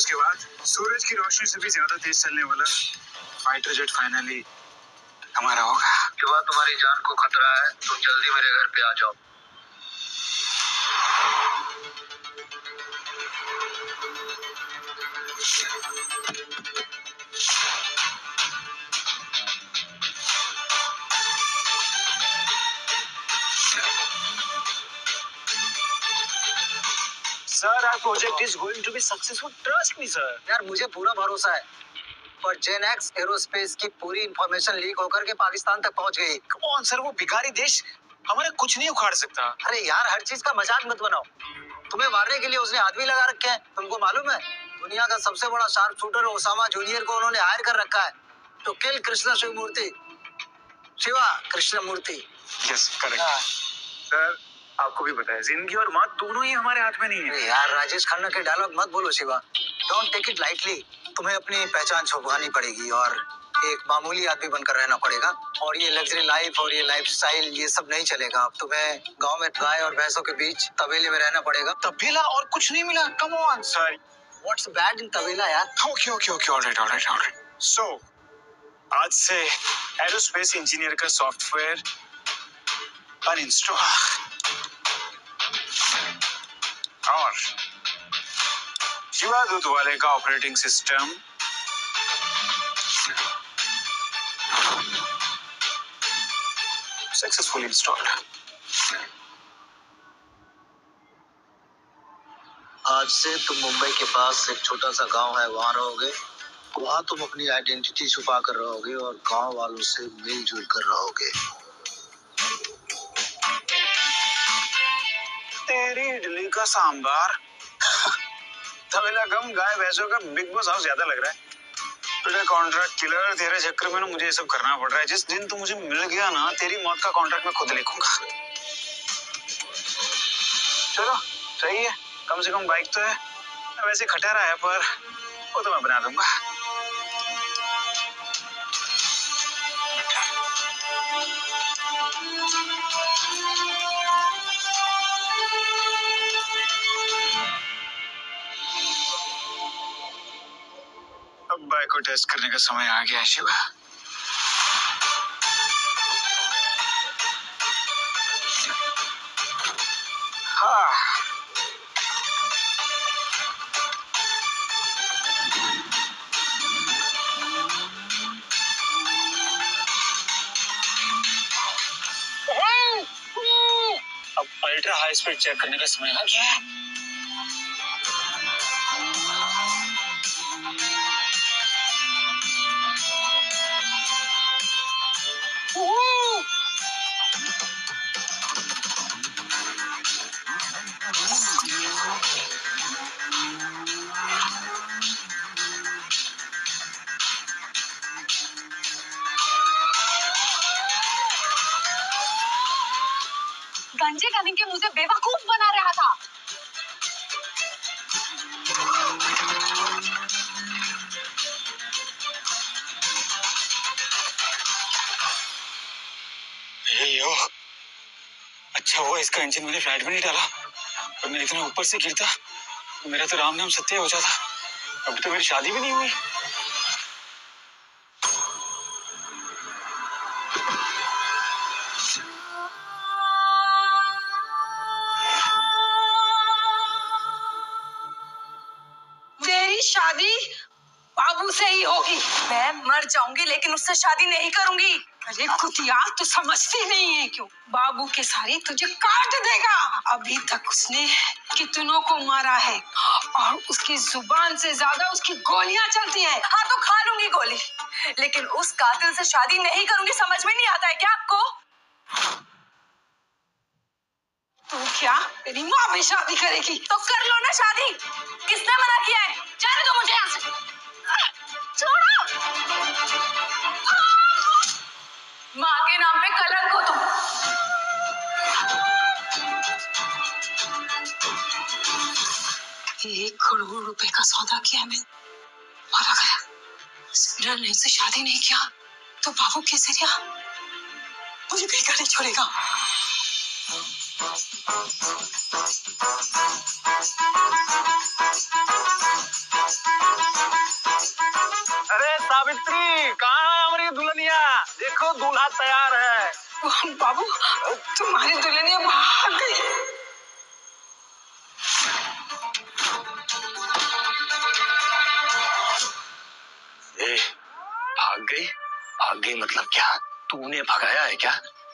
उसके बाद सूरज की रोशनी से भी ज्यादा तेज चलने वाला फाइटर जेट फाइनली हमारा होगा। शिवा, तुम्हारी जान को खतरा है, तुम जल्दी मेरे घर पे आ जाओ। Sir, our project is going to be successful. Trust me, sir. यार, मुझे पूरा भरोसा है, पर जेनएक्स एरोस्पेस की पूरी इंफॉर्मेशन लीक होकर के पाकिस्तान तक पहुंच गई। Come on, sir, वो भिखारी देश हमारा कुछ नहीं उखाड़ सकता। अरे यार, हर चीज का मजाक मत बनाओ। तुम्हें मारने के लिए उसने आदमी लगा रखे हैं, तुमको मालूम है? दुनिया का सबसे बड़ा शार्प शूटर ओसामा जूनियर को उन्होंने हायर कर रखा है तो किल Krishna Shivamurthy, Shiva Krishnamurthy. Yes, correct. Sir, आपको भी पता है जिंदगी और मौत दोनों ही हमारे हाथ में नहीं है। यार, राजेश खन्ना के डायलॉग मत बोलो Shiva. Don't take it lightly. तुम्हें अपनी पहचान छुपानी पड़ेगी और एक मामूली आदमी बनकर रहना पड़ेगा। और ये लग्जरी लाइफ और ये लाइफस्टाइल ये सब नहीं चलेगा। अब तुम्हें गांव में गाय और भैंसों के बीच तबेले में रहना पड़ेगा। तबेला और कुछ नहीं मिला। Come on sir. What's bad in तबेला यार? Okay okay okay, all right. So आज से एरोस्पेस इंजीनियर का सॉफ्टवेयर अनइंस्टॉल और शिवा दूध वाले का ऑपरेटिंग सिस्टम सक्सेसफुली इंस्टॉल्ड। आज से तुम मुंबई के पास एक छोटा सा गांव है, वहां रहोगे। वहां तुम अपनी आइडेंटिटी छुपा कर रहोगे और गांव वालों से मिलजुल कर रहोगे। तेरी इडली का सांबार तबेला कम गाय भैंसों का बिग बॉस हाउस ज्यादा लग रहा है। तेरे कॉन्ट्रैक्ट किलर, तेरे चक्कर में ना मुझे ये सब करना पड़ रहा है। जिस दिन तू मुझे मिल गया ना, तेरी मौत का कॉन्ट्रैक्ट मैं खुद लिखूंगा। चलो सही है, कम से कम बाइक तो है। वैसे खटारा है पर वो तो मैं बना दूंगा। अब बाइक को टेस्ट करने का समय आ गया है शिवा। हाँ, अब अल्ट्रा हाई स्पीड चेक करने का समय आ गया है। गंजे कहीं के मुझे बेवकूफ बना रहा था। यो, अच्छा हुआ इसका इंजन मैंने फ्लाइट में नहीं डाला, वरना इतना ऊपर से गिरता मेरा तो राम नाम सत्य हो जाता। अभी तो मेरी शादी भी नहीं हुई। मेरी शादी बाबू से ही होगी। मैं मर जाऊंगी लेकिन उससे शादी नहीं करूंगी। अरे कुतिया, तू समझती नहीं है क्यों? बाबू के सारी तुझे काट देगा। अभी तक उसने कितनों को मारा है और उसकी जुबान से ज्यादा उसकी गोलियां चलती हैं। हाँ तो खा लूंगी गोली, लेकिन उस कातिल से शादी नहीं करूंगी। समझ में नहीं आता है क्या आपको? तू क्या तेरी माँ भी शादी करेगी? तो कर लो ना शादी। किसने मना किया है? जाने दो मुझे यहाँ से। छोड़ो। माँ के नाम पे कलंक हो तुम। 1 करोड़ रुपए का सौदा किया मैंने, मारा गया। सिमरन ने उससे शादी नहीं किया तो बाबू के जरिया मुझे बेकार नहीं छोड़ेगा। देखो दूल्हा तैयार है। बाबू तुम्हारी दुल्हनिया भाग गई। भाग गई? भाग गई मतलब क्या? तूने भगाया है क्या?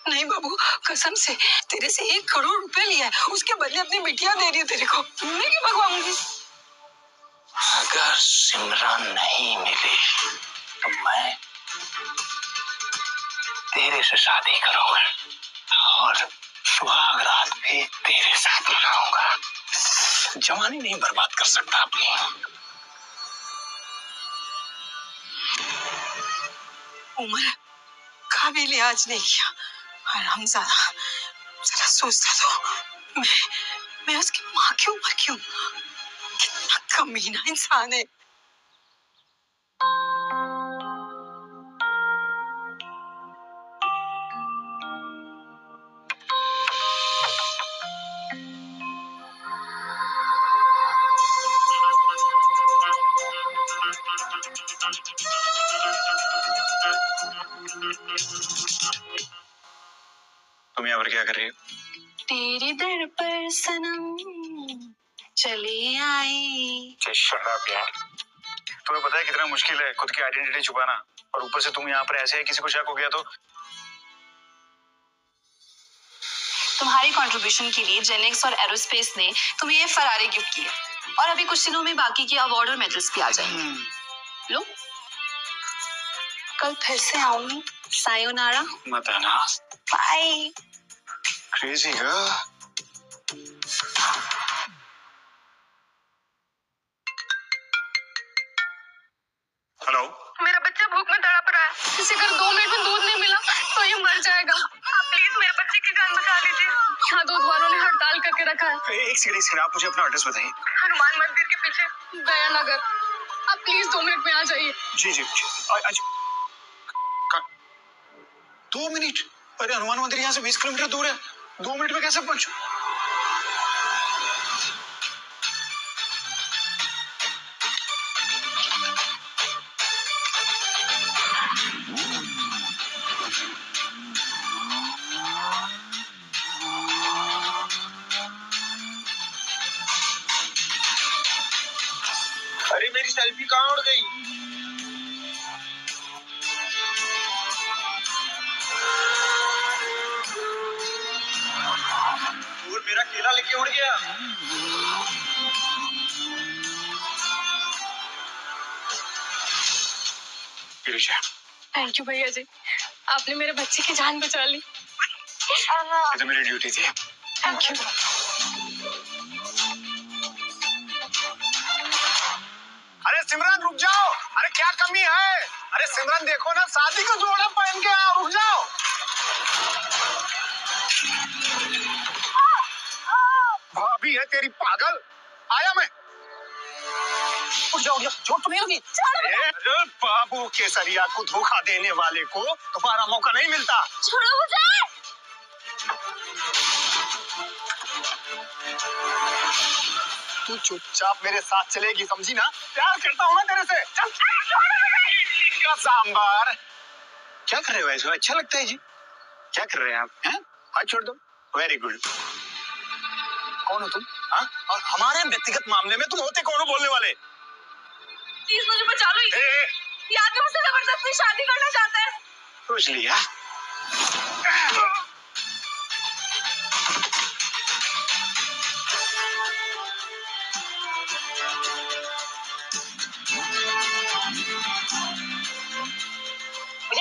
नहीं बाबू, कसम से तेरे से 1 करोड़ रुपए लिया है, उसके बदले अपनी बिटिया दे रही हूँ तेरे को। मैं क्यों भगवाऊंगी? अगर सिमरन नहीं मिली तो मैं तेरे से शादी करूंगा और सुहाग रात भी तेरे साथ मनाऊंगा। जवानी नहीं बर्बाद कर सकता अपनी। उम्र का भी लिहाज नहीं किया। हरामजादा, जरा सोचता तो मैं उसकी माँ की उम्र की हूँ। कितना कमीना इंसान है। तुम यहाँ पर क्या कर रही हो? तेरे दर पर सनम चली आई। शट अप यार। तुम्हें पता है कितना मुश्किल है खुद की आइडेंटिटी छुपाना, और ऊपर से तुम यहाँ पर ऐसे है, किसी को शक हो गया तो। तुम्हारी कंट्रीब्यूशन के लिए जेनेक्स और एरोस्पेस ने तुम्हें ये फरारी गिफ्ट की है, और अभी कुछ दिनों में बाकी के अवार्ड और मेडल्स भी आ जाएंगे। लो, कल फिर से आऊंगी। सायोनारा। मत आना। बाय। Crazy girl. हेलो। मेरा बच्चा भूख में तड़प रहा है। इसे अगर 2 मिनट में दूध नहीं मिला तो ये मर जाएगा। आप प्लीज मेरे बच्चे की जान बचा लीजिए। यहाँ दूध वालों ने हड़ताल करके रखा है। एक सेकंड, आप मुझे अपना एड्रेस बताइए। हनुमान मंदिर के पीछे दयानगर। आप प्लीज 2 मिनट में आ जाइए। जी जी। 2 मिनट? अरे हनुमान मंदिर यहाँ से 20 किलोमीटर दूर है। 2 मिनट में कैसे पहुंचूं? अरे मेरी सेल्फी कहाँ उड़ गई? और मेरा केला लेके उड़ गया। थैंक यू भैया जी, आपने मेरे बच्चे की जान बचा ली। ये तो मेरी ड्यूटी थी। Thank you. अरे सिमरन रुक जाओ। अरे क्या कमी है? अरे सिमरन देखो ना, शादी का जोड़ा पहन के आओ, रुक जाओ। भाभी है तेरी पागल। आया मैं। उठ जाओ, चोट तो नहीं लगी? अरे बाबू केसरिया को धोखा देने वाले को दोबारा मौका नहीं मिलता। छोड़ो मुझे। तू चुपचाप मेरे साथ चलेगी, समझी ना? प्यार करता हूँ मैं तेरे से। चल। इडली का सांबार। क्या कर रहे हो ऐसे? अच्छा लगता है जी। क्या कर रहे हैं आप? हैं? हाथ छोड़ दो। Very good. कौन हो तुम? हाँ? और हमारे व्यक्तिगत मामले में तुम होते कौन हो बोलने वाले? प्लीज मुझे बचा लो। ये आदमी मुझसे जबरदस्ती शादी करना चाहता है। सोच लिया।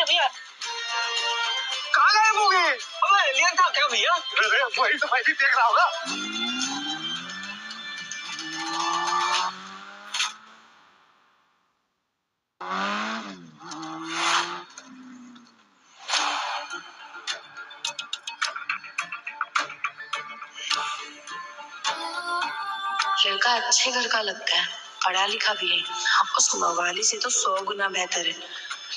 भैया कहाँ गायब हो गए? अबे एलियन था क्या भैया? अरे वही तो मैं भी देख रहा होगा। लड़का अच्छे घर का लगता है, पढ़ा लिखा भी है। आपको सुनवाली से तो 100 गुना बेहतर है।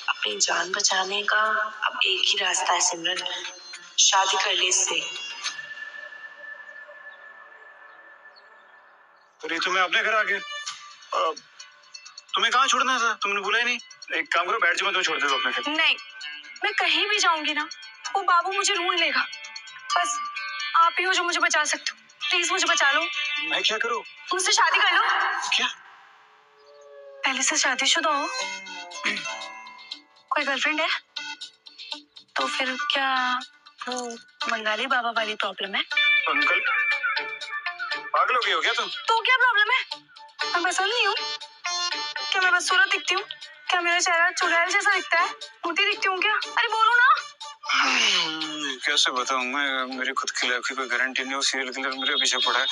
अपनी जान बचाने का अब एक ही रास्ता है सिमरन, शादी कर ले इससे। अरे तुम्हें अपने घर आ गए। तुम्हें कहाँ छोड़ना था? तुमने बोला ही नहीं। एक काम करो, बैठ जाओ, मैं तुम्हें छोड़ देता हूँ अपने घर। नहीं, मैं कहीं भी जाऊंगी ना, वो बाबू मुझे ढूंढ लेगा। बस आप ही हो जो मुझे बचा सकते हो। प्लीज मुझे बचा लो। मैं क्या करूं? मुझसे शादी कर लो। क्या? पहले से शादीशुदा हो? कोई गर्लफ्रेंड है? तो फिर क्या वो बंगाली बाबा वाली प्रॉब्लम है? अंकल, पागल हो गई हो क्या तुम? तो क्या प्रॉब्लम है? मैं पसंद नहीं हूँ? क्या मैं बदसूरत दिखती हूँ? क्या मेरा चेहरा चुड़ैल जैसा दिखता है? मोटी दिखती हूँ क्या? अरे बोलो ना। कैसे बताऊं मैं? मेरी खुद की लाइफ की कोई गारंटी नहीं हो। सीरियल किलर मेरे पीछे पड़ा है।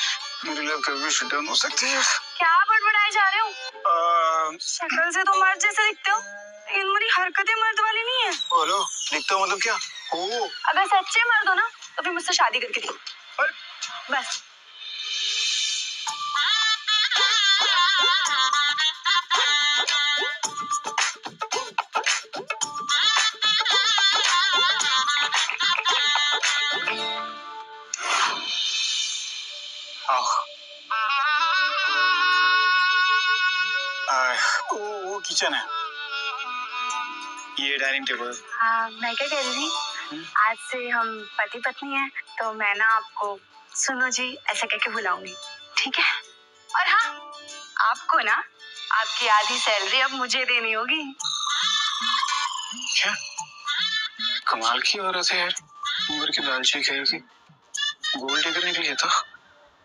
मेरी लाइफ कभी भी शट डाउन हो सकती है। क्या बड़बड़ाए जा रहे हो? शक्ल से तो मर्द जैसे दिखते हो, लेकिन मेरी हरकतें मर्द वाली नहीं है। बोलो, दिखता हूं मतलब क्या? ओ, अगर सच्चे मर्द हो ना, तो फिर मुझसे शादी करके दिखाओ। अरे, बस। आओ। वो किचन है, ये डाइनिंग टेबल। मैं क्या कह रही थी, आज से हम पति पत्नी हैं, तो मैं ना आपको सुनो जी ऐसा कह के बुलाऊंगी, ठीक है? और हाँ, आपको ना आपकी आधी सैलरी अब मुझे देनी होगी। क्या कमाल की औरत है यार। उम्र की दालची खाएगी, गोल्ड डिगर निकली है तो।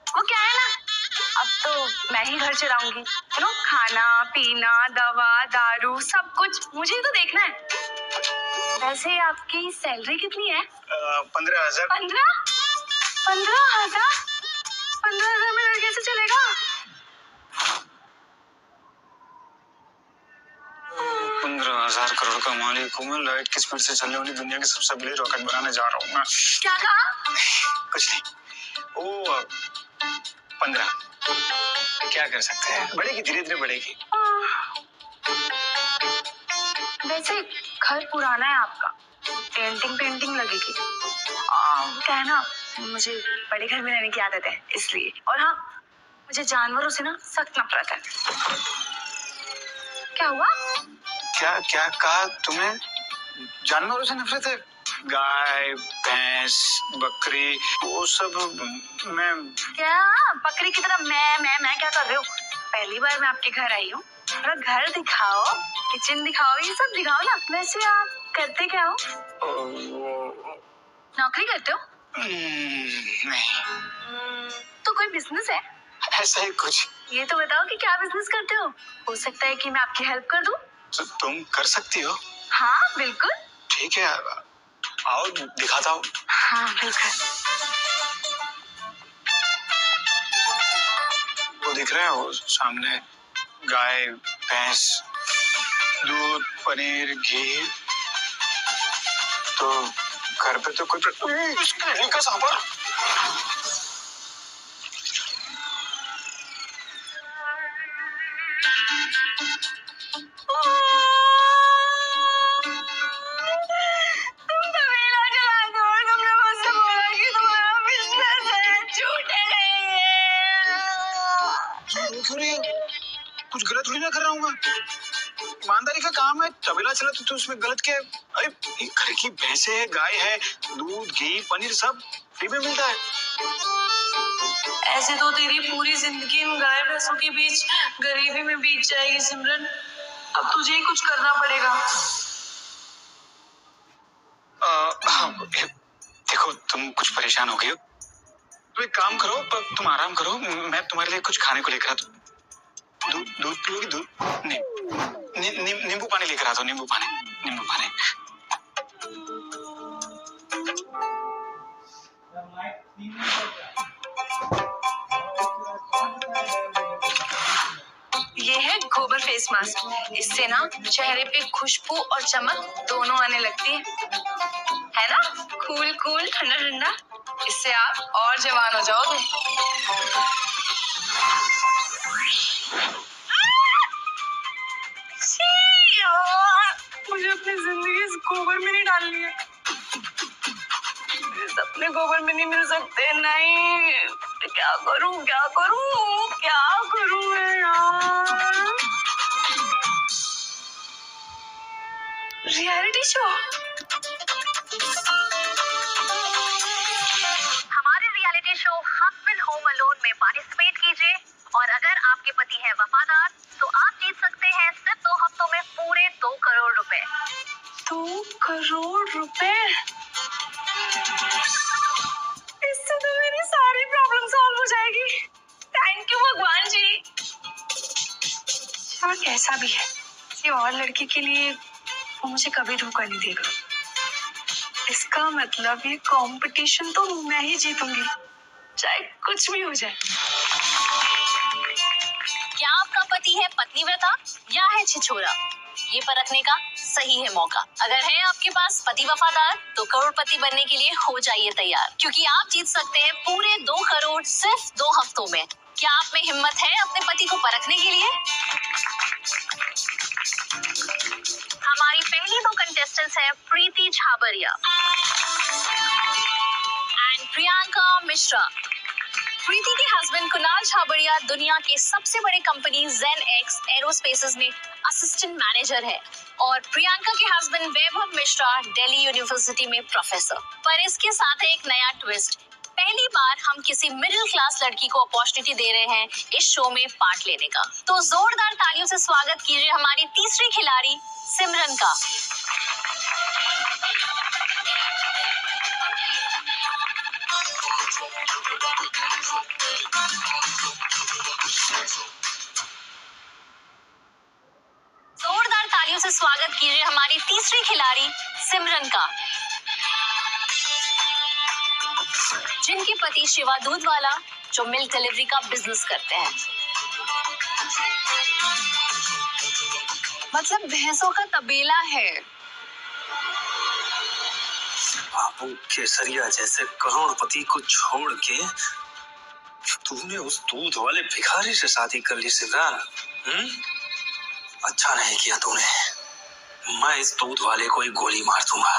वो क्या है ना, अब तो मैं ही घर चलाऊंगी, यू नो, खाना पीना दवा दारू सब कुछ मुझे ही तो देखना है। वैसे आपकी सैलरी कितनी है? 15,000। 15,000? 15,000 में घर कैसे चलेगा? 15,000 करोड़ का मालिक हूँ मैं। लाइट की स्पीड से चलने वाली दुनिया की सबसे बड़ी रॉकेट बनाने जा रहा हूँ मैं। क्या कहा? कुछ नहीं। ओ 15, क्या कर सकते हैं, बढ़ेगी, धीरे धीरे बढ़ेगी। वैसे घर पुराना है आपका, पेंटिंग पेंटिंग लगेगी। क्या है ना, मुझे बड़े घर में रहने की आदत है इसलिए। और हाँ, मुझे जानवरों से ना सख्त नफरत है। क्या हुआ? क्या क्या कहा तुमने? जानवरों से नफरत है? गाय भैंस बकरी वो सब मैं। क्या बकरी की तरह मैं क्या कर रहे हो? पहली बार मैं आपके घर आई हूँ, थोड़ा घर दिखाओ, किचन दिखाओ, ये सब दिखाओ ना। वैसे आप करते क्या हो? नौकरी करते हो? नहीं। तो कोई बिजनेस है? ऐसा ही कुछ। ये तो बताओ कि क्या बिजनेस करते हो सकता है कि मैं आपकी हेल्प कर दूं। तो तुम कर सकती हो? हाँ बिल्कुल। ठीक है, आओ दिखाता हूँ। हाँ बिल्कुल। वो दिख रहा है वो सामने, गाय भैंस दूध पनीर घी। तो घर पे तो कुछ का सांभर। तुम तबेला चलाते हो और तुमने मुझसे बोला कि तुम्हारा बिजनेस है, झूठे नहीं है। क्यों रही है? कुछ गलत थोड़ी ना कर रहा हूँ मैं। ईमानदारी का काम है, तबेला चला तो उसमें गलत क्या है? अरे घर की भैंसे है, गाय है, दूध घी पनीर सब फ्री में मिलता है। ऐसे तो तेरी पूरी जिंदगी इन गाय भैंसों के बीच गरीबी में बीत जाएगी सिमरन। अब तुझे ही कुछ करना पड़ेगा। देखो तुम कुछ परेशान हो गई हो, तो एक काम करो, तुम आराम करो, मैं तुम्हारे लिए कुछ खाने को लेकर आता हूँ। दूध पियोगी? दूध नींबू पानी लेकर आता हूँ। नींबू पानी। ये है गोबर फेस मास्क। इससे ना चेहरे पे खुशबू और चमक दोनों आने लगती है ना? कूल कूल ठंडा ठंडा। इससे आप और जवान हो जाओगे। मुझे अपनी जिंदगी इस गोबर में नहीं डालनी है। अपने गोबर में नहीं मिल सकते। नहीं, क्या करूं मैं यार? रियलिटी शो और कैसा भी है, किसी और लड़की के लिए वो मुझे कभी धोखा नहीं देगा। इसका मतलब ये कंपटीशन तो मैं ही जीतूंगी, चाहे कुछ भी हो जाए। क्या आपका पति है पत्नीव्रता या है छिछोरा, ये परखने का सही है मौका। अगर है आपके पास पति वफादार तो करोड़पति बनने के लिए हो जाइए तैयार, क्योंकि आप जीत सकते हैं पूरे 2 करोड़ सिर्फ 2 हफ्तों में। क्या आप में हिम्मत है अपने पति को परखने के लिए? हमारी पहली 2 कंटेस्टेंट्स है प्रीति छाबरिया एंड प्रियंका मिश्रा। प्रीति के हस्बैंड कुणाल छाबरिया दुनिया के सबसे बड़े कंपनी ZenX एरोस्पेसेस में असिस्टेंट मैनेजर है और प्रियंका के हस्बैंड वैभव मिश्रा दिल्ली यूनिवर्सिटी में प्रोफेसर। पर इसके साथ है एक नया ट्विस्ट। पहली बार हम किसी मिडिल क्लास लड़की को अपॉर्चुनिटी दे रहे हैं इस शो में पार्ट लेने का। तो जोरदार तालियों से स्वागत कीजिए हमारी तीसरी खिलाड़ी सिमरन का। जोरदार तालियों से स्वागत कीजिए हमारी तीसरी खिलाड़ी सिमरन का, जिनके पति शिवा दूधवाला जो मिल्क डिलीवरी का बिजनेस करते हैं। मतलब भैंसों का तबेला है। बाबू केसरिया जैसे करोड़पति को छोड़ के तूने उस दूध वाले भिखारी से शादी कर ली सिमरन। अच्छा नहीं किया तूने। मैं इस दूध वाले को ही गोली मार दूंगा।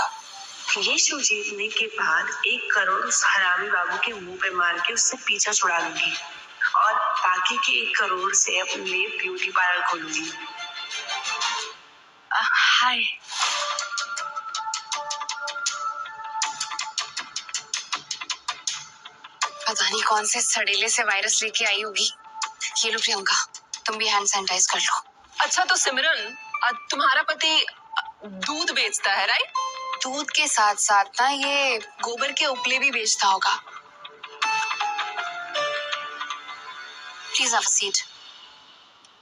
ये शो जीतने के बाद 1 करोड़ उस हरामी बाबू के मुंह पे मार के उससे पीछा छुड़ा लूंगी और बाकी के 1 करोड़ से अपने लिए ब्यूटी पार्लर खोलूंगी। हाय। पता नहीं कौन से सड़ेले से वायरस लेके आई होगी। ये लो प्रियंका, तुम भी हैंड सैनिटाइज कर लो। अच्छा तो सिमरन, तुम्हारा पति दूध बेचता है राइट? दूध के साथ साथ ना ये गोबर के उपले भी बेचता होगा। Please have a seat.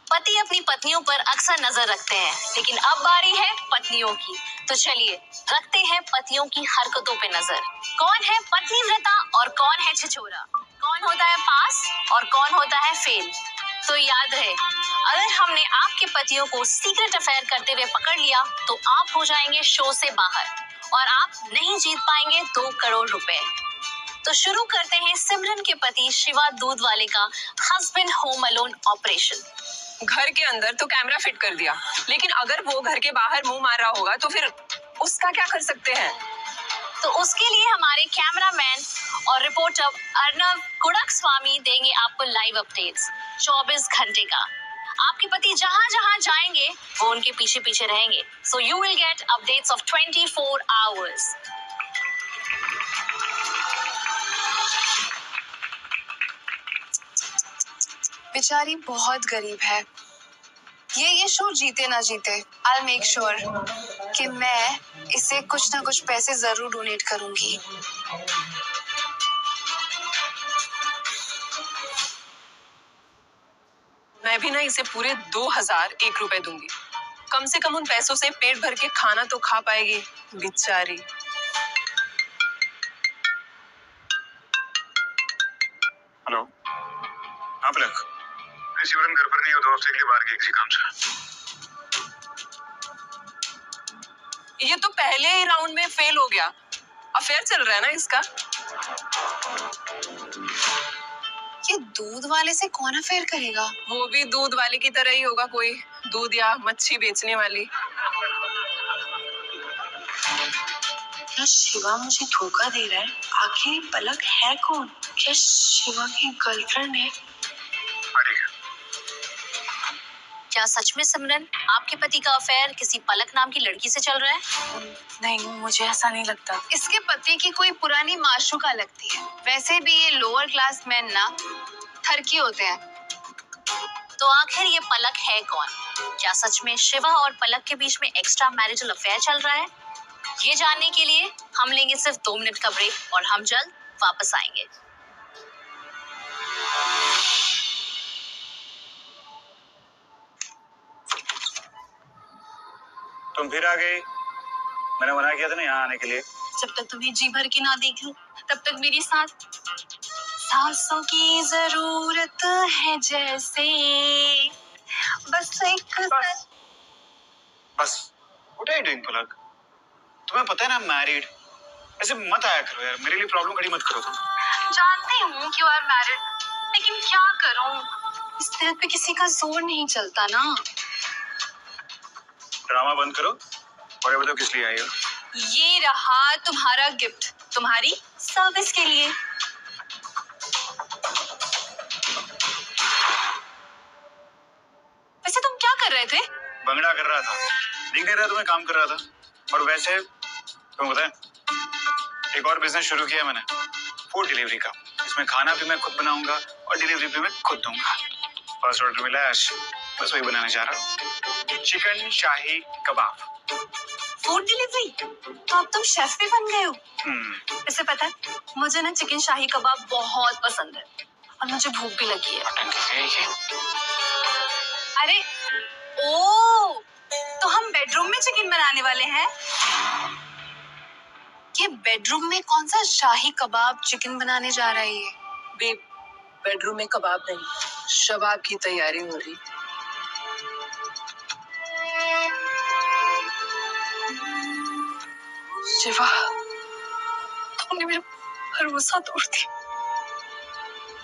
पति अपनी पत्नियों पर अक्सर नजर रखते हैं, लेकिन अब बारी है पत्नियों की। तो चलिए रखते हैं पतियों की हरकतों पे नजर। कौन है पत्नीव्रता और कौन है छिछोरा? कौन होता है पास और कौन होता है फेल? तो याद रहे, अगर हमने आपके पतियों को सीक्रेट अफेयर करते हुए पकड़ लिया तो आप हो जाएंगे शो से बाहर और आप नहीं जीत पाएंगे 2 करोड़ रुपए। तो शुरू करते हैं सिमरन के पति शिवा दूध वाले का हस्बैंड होम अलोन ऑपरेशन। घर के अंदर तो कैमरा फिट कर दिया, लेकिन अगर वो घर के बाहर मुंह मार रहा होगा तो फिर उसका क्या कर सकते हैं? तो उसके लिए हमारे कैमरामैन और रिपोर्टर अर्नव कुड़क स्वामी देंगे आपको लाइव अपडेट्स 24 घंटे का। आपके पति जहां जहां जाएंगे वो उनके पीछे पीछे रहेंगे। So you will get updates of 24 hours. बेचारी बहुत गरीब है। ये शो जीते ना जीते, I'll make sure कि मैं इसे कुछ ना कुछ पैसे जरूर डोनेट करूंगी। मैं भी ना इसे पूरे 2001 रुपए दूंगी। कम से कम उन पैसों से पेट भर के खाना तो खा पाएगी बेचारी। हेलो। हाँ पलक, शिवरन घर पर नहीं हो, 2 हफ्ते के लिए बाहर गए किसी काम से। ये तो पहले ही राउंड में फेल हो गया। अफेयर चल रहा है ना इसका। ये दूध वाले से कौन अफेयर करेगा? वो भी दूध वाले की तरह ही होगा, कोई दूध या मच्छी बेचने वाली। क्या शिवा मुझे धोखा दे रहा है? आखिर पलक है कौन? क्या शिवा की गर्लफ्रेंड है? क्या सच में सिमरन आपके पति का अफेयर किसी पलक नाम की लड़की से चल रहा है? नहीं, मुझे ऐसा नहीं लगता। इसके पति की कोई पुरानी माशूका लगती है। वैसे भी ये लोअर क्लास मैन ना ठरकी होते हैं। तो आखिर ये पलक है कौन? क्या सच में शिवा और पलक के बीच में एक्स्ट्रा मैरिटल अफेयर चल रहा है? ये जानने के लिए हम लेंगे सिर्फ 2 मिनट का ब्रेक और हम जल्द वापस आएंगे। तुम फिर आ गई। मैंने मना किया था ना यहाँ आने के लिए। जब तक तुम्हें जी भर के ना देख लूं तब तक मेरी सांसों की जरूरत है जैसे बस एक बस व्हाट आर यू डूइंग पलक? तुम्हें पता है ना मैरिड। ऐसे मत आया करो यार, मेरे लिए प्रॉब्लम खड़ी मत करो तुम। जानती हूँ कि यू आर मैरिड, लेकिन क्या करूँ, इस दिल पे किसी का जोर नहीं चलता ना। ड्रामा बंद करो और ये बताओ किस लिए आई हो? ये रहा तुम्हारा गिफ्ट, तुम्हारी सर्विस के लिए। वैसे तुम क्या कर रहे थे? बंगड़ा कर रहा था। दिख नहीं रहा तुम्हें, काम कर रहा था। और वैसे तुम्हें पता है एक और बिजनेस शुरू किया मैंने, फूड डिलीवरी का। इसमें खाना भी मैं खुद बनाऊंगा और डिलीवरी भी मैं खुद दूंगा। फर्स्ट ऑर्डर मिला है, बस वही बनाने जा रहा हूँ, chicken shahi kebab. Food delivery? तो अब तुम शेफ भी बन गए हो। वैसे पता है मुझे ना चिकन शाही कबाब बहुत पसंद है और मुझे भूख भी लगी है। अरे ओ, तो हम बेडरूम में चिकन बनाने वाले हैं। ये बेडरूम में कौन सा शाही कबाब चिकन बनाने जा रहा है ये? बेब, बेडरूम में कबाब नहीं, शबाब की तैयारी हो रही। शिवा, तुमने मेरा भरोसा तोड़ दिया।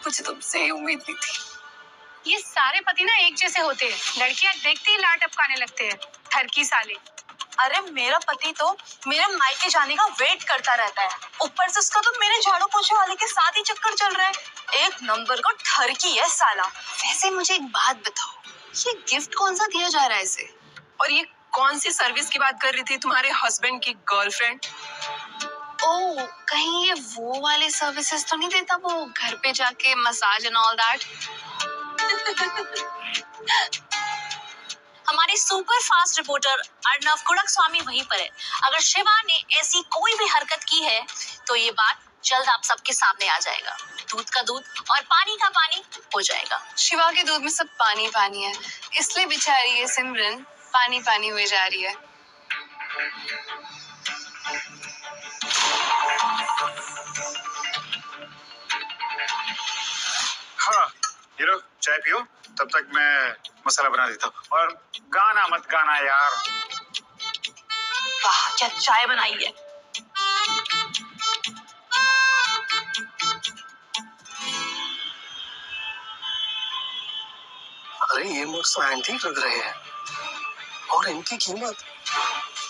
मुझे तुमसे ये उम्मीद नहीं थी। ये सारे पति ना एक जैसे होते हैं, लड़कियां देखते ही लाट टपकाने लगते हैं, ठरकी साले। अरे मेरा पति तो मेरे मायके जाने का वेट करता रहता है, ऊपर से उसका तो मेरे झाड़ू पोछे वाले के साथ ही चक्कर चल रहा है। एक नंबर का ठरकी है साला। वैसे मुझे एक बात बताओ, ये गिफ्ट कौन सा दिया जा रहा है इसे? और ये कौन सी सर्विस की बात कर रही थी तुम्हारे हस्बैंड की गर्लफ्रेंड? ओह, कहीं ये वो वाले सर्विसेज तो नहीं देता, वो घर पे जाके मसाज एंड ऑल दैट? हमारे सुपर फास्ट रिपोर्टर अर्नव कुड़क स्वामी वहीं पर है। अगर शिवा ने ऐसी कोई भी हरकत की है तो ये बात जल्द आप सबके सामने आ जाएगा। दूध का दूध और पानी का पानी हो जाएगा। शिवा के दूध में सब पानी पानी है, इसलिए बेचारी ये सिमरन पानी पानी हुई जा रही है। हाँ, ये लो चाय पियो, तब तक मैं मसाला बना देता हूँ। और गाना मत गाना यार। वाह क्या चाय बनाई है। अरे ये मुझसे एंटीक लग रहे हैं और इनकी कीमत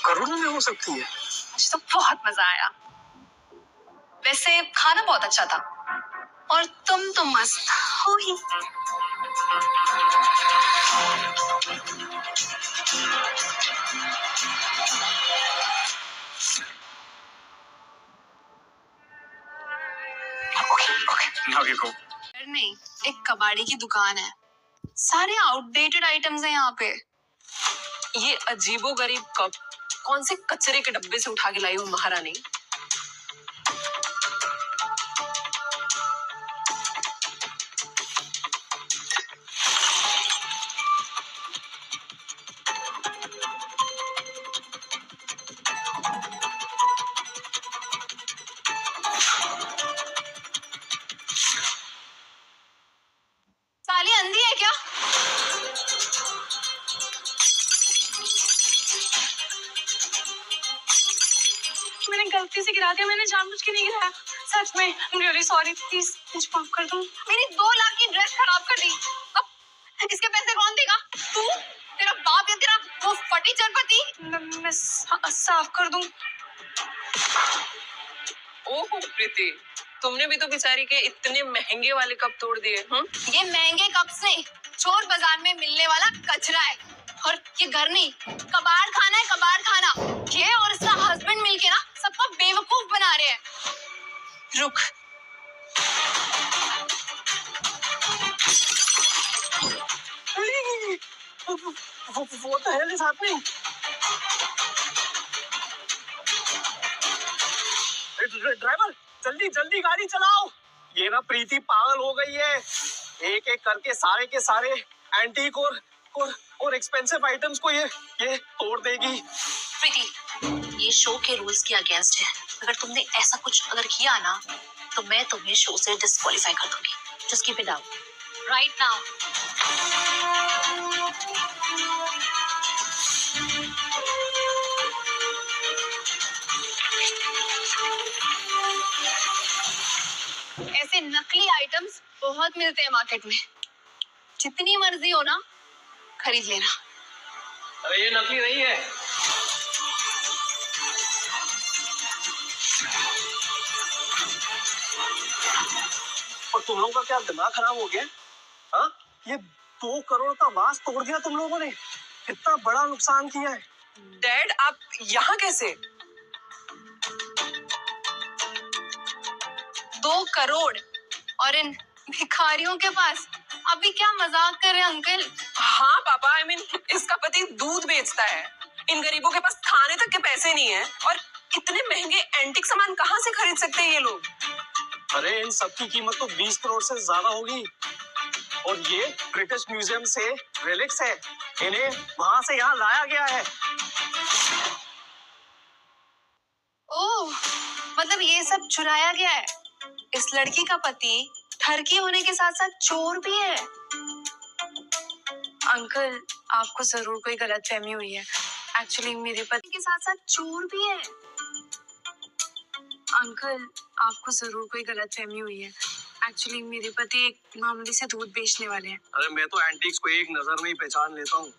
करोड़ों में हो सकती है। मुझे तो बहुत मजा आया। वैसे खाना बहुत अच्छा था और तुम तो मस्त हो ही। Now you go. नहीं, एक कबाड़ी की दुकान है, सारे आउटडेटेड आइटम्स हैं यहाँ पे। ये अजीबोगरीब कप कौन से कचरे के डब्बे से उठा के लाई हो महारानी? साली अंधी है क्या? मैंने गलती से गिरा दिया, मैंने जानबूझ के नहीं गिराया। सच में रियली सॉरी, प्लीज मुझे माफ कर दो। मेरी 2 लाख की ड्रेस खराब कर दी, अब इसके पैसे कौन देगा? तू, तेरा बाप या तेरा वो फटी चरपति? मैं साफ कर दूं। ओह प्रीति, तुमने भी तो बेचारी के इतने महंगे वाले कप तोड़ दिए। ये महंगे कप्स नहीं, चोर बाजार में मिलने वाला कचरा है। और ये घर नहीं, कबाड़ खाना है, कबाड़ खाना। ये और इसका हस्बैंड मिलके ना सबको बेवकूफ बना रहे हैं। रुक, वो तो है साथ में। ड्राइवर जल्दी जल्दी गाड़ी चलाओ, ये ना प्रीति पागल हो गई है। एक एक करके सारे के सारे एंटीक और और एक्सपेंसिव आइटम्स को ये तोड़ देगी। प्रीति, ये शो के रूल्स के अगेंस्ट है। अगर तुमने ऐसा कुछ अगर किया ना तो मैं तुम्हें शो से डिस्क्वालीफाई कर दूंगी। Just keep it down right now. ऐसे नकली आइटम्स बहुत मिलते हैं मार्केट में, जितनी मर्जी हो ना खरीद लेना। अरे ये नकली नहीं है। और तुम लोगों का क्या दिमाग खराब हो गया? हाँ, ये 2 करोड़ का वास तोड़ दिया तुम लोगों ने। कितना बड़ा नुकसान किया है। डैड आप यहाँ कैसे? 2 करोड़ और इन भिखारियों के पास। अभी क्या मजाक कर रहे हैं अंकल? हाँ पापा, आई मीन इसका पति दूध बेचता है। इन गरीबों के पास खाने तक के पैसे नहीं है और इतने महंगे एंटीक सामान कहाँ से खरीद सकते हैं ये लोग? अरे इन सब की कीमत तो 20 करोड़ से ज्यादा होगी। और ये ब्रिटिश म्यूजियम से रिलिक्स है। इन्हें वहां से यहाँ लाया गया है। ओह, मतलब ये सब चुराया गया है। इस लड़की का पति ठरकी होने के साथ साथ चोर भी है। अंकल, आपको जरूर कोई गलतफहमी हुई है। एक्चुअली मेरे पति के साथ साथ चोर भी है। अंकल, आपको जरूर कोई गलतफहमी हुई है। एक्चुअली मेरे पति एक मामूली से दूध बेचने वाले हैं। अरे मैं तो एंटीक्स को एक नजर में ही पहचान लेता हूँ।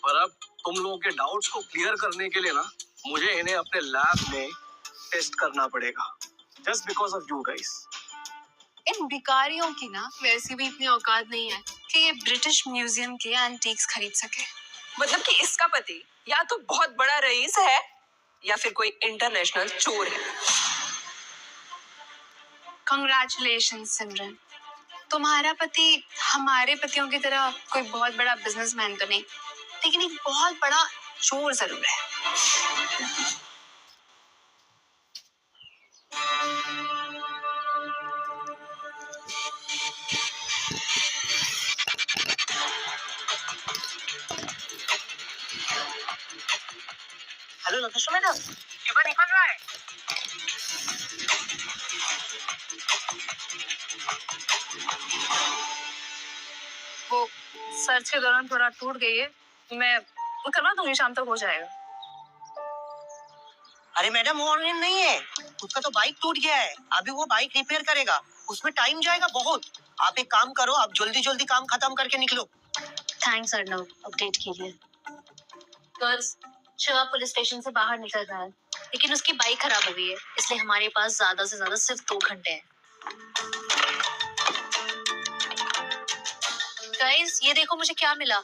पर अब तुम लोगों के डाउट्स को क्लियर करने के लिए ना मुझे इन्हें अपने लैब में टेस्ट करना पड़ेगा। Just because of you guys. इन भिखारियों की ना वैसे भी इतनी औकात नहीं है कि ये ब्रिटिश म्यूजियम के एंटीक्स खरीद सके। मतलब कि इसका पति या तो बहुत बड़ा रईस है या फिर कोई इंटरनेशनल चोर है। कंग्रेचुलेशन सिमरन, तुम्हारा पति हमारे पतियों की तरह कोई बहुत बड़ा बिजनेसमैन तो नहीं, लेकिन एक बहुत बड़ा चोर जरूर है। हेलो नताशा मैडम, शिवा निकल रहा है। वो सर्च के दौरान थोड़ा टूट गई है, मैं करवा दूंगी, शाम तक हो जाएगा। अरे मैडम वो ऑनलाइन नहीं है, उसका तो बाइक टूट गया है। अभी वो बाइक रिपेयर करेगा, उसमें टाइम जाएगा बहुत। आप एक काम करो, आप जल्दी जल्दी काम खत्म करके निकलो। थैंक्स अर्नव अपडेट के लिए। गर्ल्स, शिवा पुलिस स्टेशन से बाहर निकल रहा है, लेकिन उसकी बाइक खराब हो गई है, इसलिए हमारे पास ज्यादा से ज्यादा सिर्फ 2 घंटे हैं। गाइस, ये देखो मुझे क्या मिला।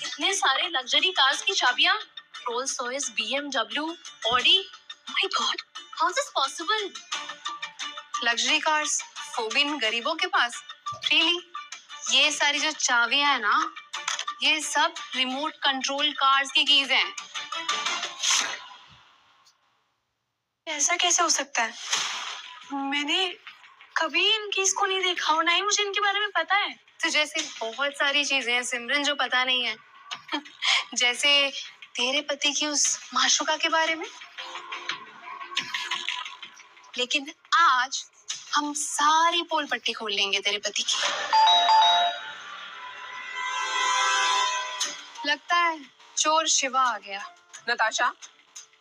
इतने सारे लग्जरी कार्स की चाबियां, Rolls Royce, BMW, Audi. My God, how is this possible? Luxury cars वो भी इन गरीबों के पास? रियली? ये सारी जो चाबियां है ना, ये सब रिमोट कंट्रोल कार्स की कीज हैं। ऐसा कैसे हो सकता है? मैंने कभी इन कीज को नहीं देखा और ना ही मुझे इनके बारे में पता है। तो जैसे बहुत सारी चीजें हैं सिमरन जो पता नहीं है। जैसे तेरे पति की उस माशुका के बारे में। लेकिन आज हम सारी पोल पट्टी खोल लेंगे तेरे पति की। लगता है चोर शिवा आ गया। नताशा,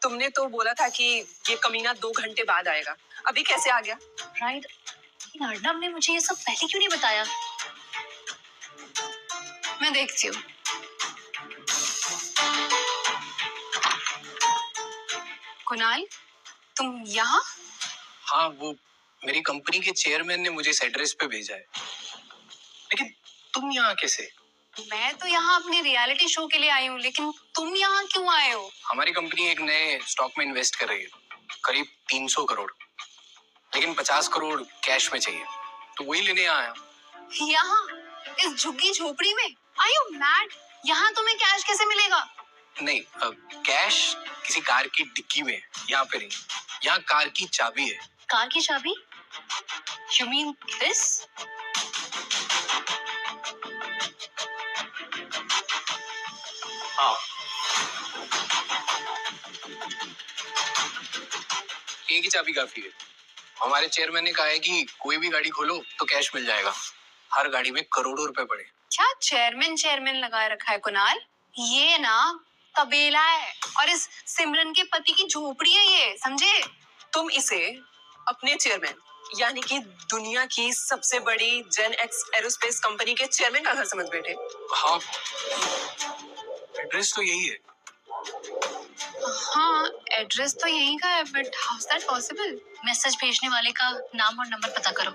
तुमने तो बोला था कि ये कमीना 2 घंटे बाद आएगा, अभी कैसे आ गया? राइट, लेकिन अर्नव ने मुझे ये सब पहले क्यों नहीं बताया? मैं देखती हूँ। कुणाल, तुम यहाँ? हाँ, वो मेरी कंपनी के चेयरमैन ने मुझे इस एड्रेस पे भेजा है। लेकिन तुम यहाँ कैसे? मैं तो यहाँ अपनी रियलिटी शो के लिए आई हूँ, लेकिन तुम यहाँ क्यों आए हो? हमारी कंपनी एक नए स्टॉक में इन्वेस्ट कर रही है, करीब 300 करोड़, लेकिन 50 करोड़ कैश में चाहिए, तो वही लेने आया। यहाँ इस झुग्गी झोपड़ी में? Are you mad? यहाँ तुम्हें कैश कैसे मिलेगा? नहीं, कैश किसी कार की डिक्की में है, यहाँ पे नहीं। यहाँ कार की चाबी है। कार की चाबी? You mean this? हाँ, एक ही चाबी काफी है। हमारे चेयरमैन ने कहा है कि कोई भी गाड़ी खोलो तो कैश मिल जाएगा। हर गाड़ी में करोड़ों रुपए पड़े। क्या चेयरमैन चेयरमैन लगा रखा है कुणाल? ये ना तबेला है और इस सिमरन के पति की झोपड़ी है ये, समझे? तुम इसे अपने चेयरमैन यानी कि दुनिया की सबसे बड़ी जेन एक्स एरोस्पेस कंपनी के चेयरमैन का घर समझ बैठे। हाँ, एड्रेस तो यही है। हाँ, एड्रेस तो यहीं का है, but how is that possible? Message भेजने वाले का नाम और नंबर पता करो।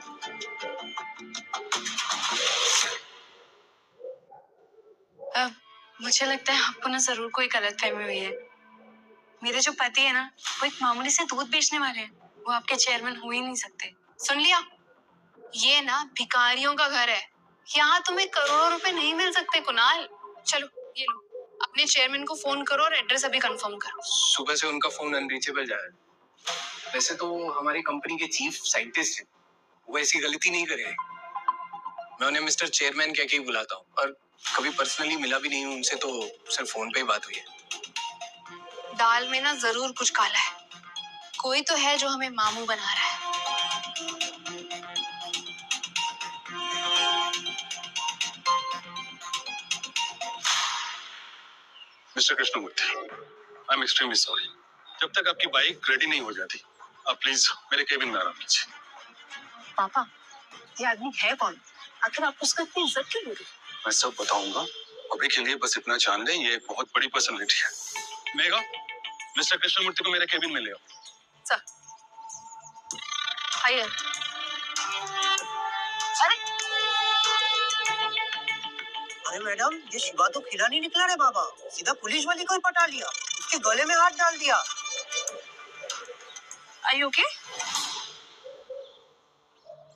मुझे लगता है आपको ना जरूर कोई गलतफहमी हुई है। मेरे जो पति है ना, वो एक मामूली से दूध बेचने वाले हैं। वो आपके चेयरमैन हो ही नहीं सकते। सुन लिया? ये ना भिखारियों का घर है। यहाँ तुम्हें करोड़ों रुपए नहीं मिल सकते कुणाल। चलो ये लो, अपने चेयरमैन को फोन करो और एड्रेस अभी कंफर्म करो। सुबह से उनका फोन अनरीचेबल जा रहा है। वैसे तो हमारी कंपनी के चीफ साइंटिस्ट हैं, वो ऐसी गलती नहीं करेंगे। मैं उन्हें मिस्टर चेयरमैन कह के ही बुलाता हूँ, और कभी पर्सनली मिला भी नहीं हूँ उनसे, तो सिर्फ फोन पे ही बात हुई है। दाल में ना जरूर कुछ काला है। कोई तो है जो हमें मामू बना रहा है। Mister Krishnamurthy, I am extremely sorry. जब तक आपकी बाइक रेडी नहीं हो जाती, आप प्लीज मेरे केबिन में आराम कीजिए। पापा, ये आदमी है कौन? आखिर आप उसका इतनी इज्जत क्यों हो रही? मैं सब बताऊंगा, अभी के लिए बस इतना जान लें, ये एक बहुत बड़ी पर्सनैलिटी है। मेघा, मिस्टर कृष्णमूर्ति को मेरे केबिन में ले आओ। सर, आइए। अरे मैडम, ये शिवा तो खिला नहीं निकला रे बाबा, सीधा पुलिस वाली को ही पटा लिया, उसके गले में हाथ डाल दिया। Are you okay?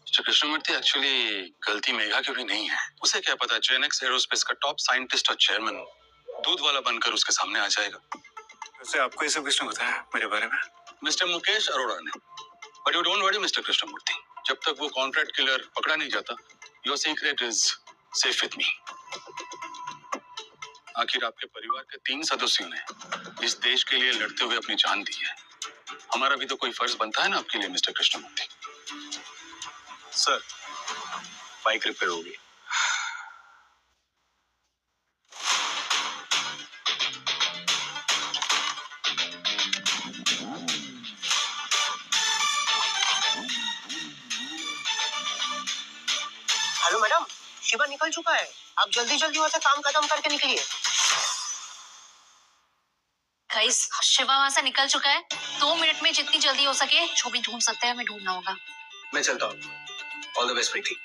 Mister Krishnamurthy, actually गलती मेघा की भी नहीं है। उसे क्या पता, जेनेक्स एरोस्पेस का टॉप साइंटिस्ट और चेयरमैन दूध वाला बनकर उसके सामने आ जाएगा। वैसे आपको ये सब किसने बताया मेरे बारे में? मिस्टर मुकेश अरोड़ा ने। But you don't worry mister Krishnamurthy, जब तक वो कॉन्ट्रैक्ट किलर पकड़ा नहीं जाता, your secret is safe with me. आखिर आपके परिवार के 3 सदस्यों ने इस देश के लिए लड़ते हुए अपनी जान दी है। हमारा भी तो कोई फर्ज बनता है ना आपके लिए mister Krishnamurthy. Sir, bike repair होगी। हेलो मैडम, शिवा निकल चुका है, आप जल्दी जल्दी वहाँ से काम खत्म करके निकलिए। गाइस, शिवा वहां से निकल चुका है। 2 मिनट में जितनी जल्दी हो सके जो भी ढूंढ सकते हैं हमें ढूंढना होगा। मैं चलता हूँ। ऑल द बेस्ट प्रीति।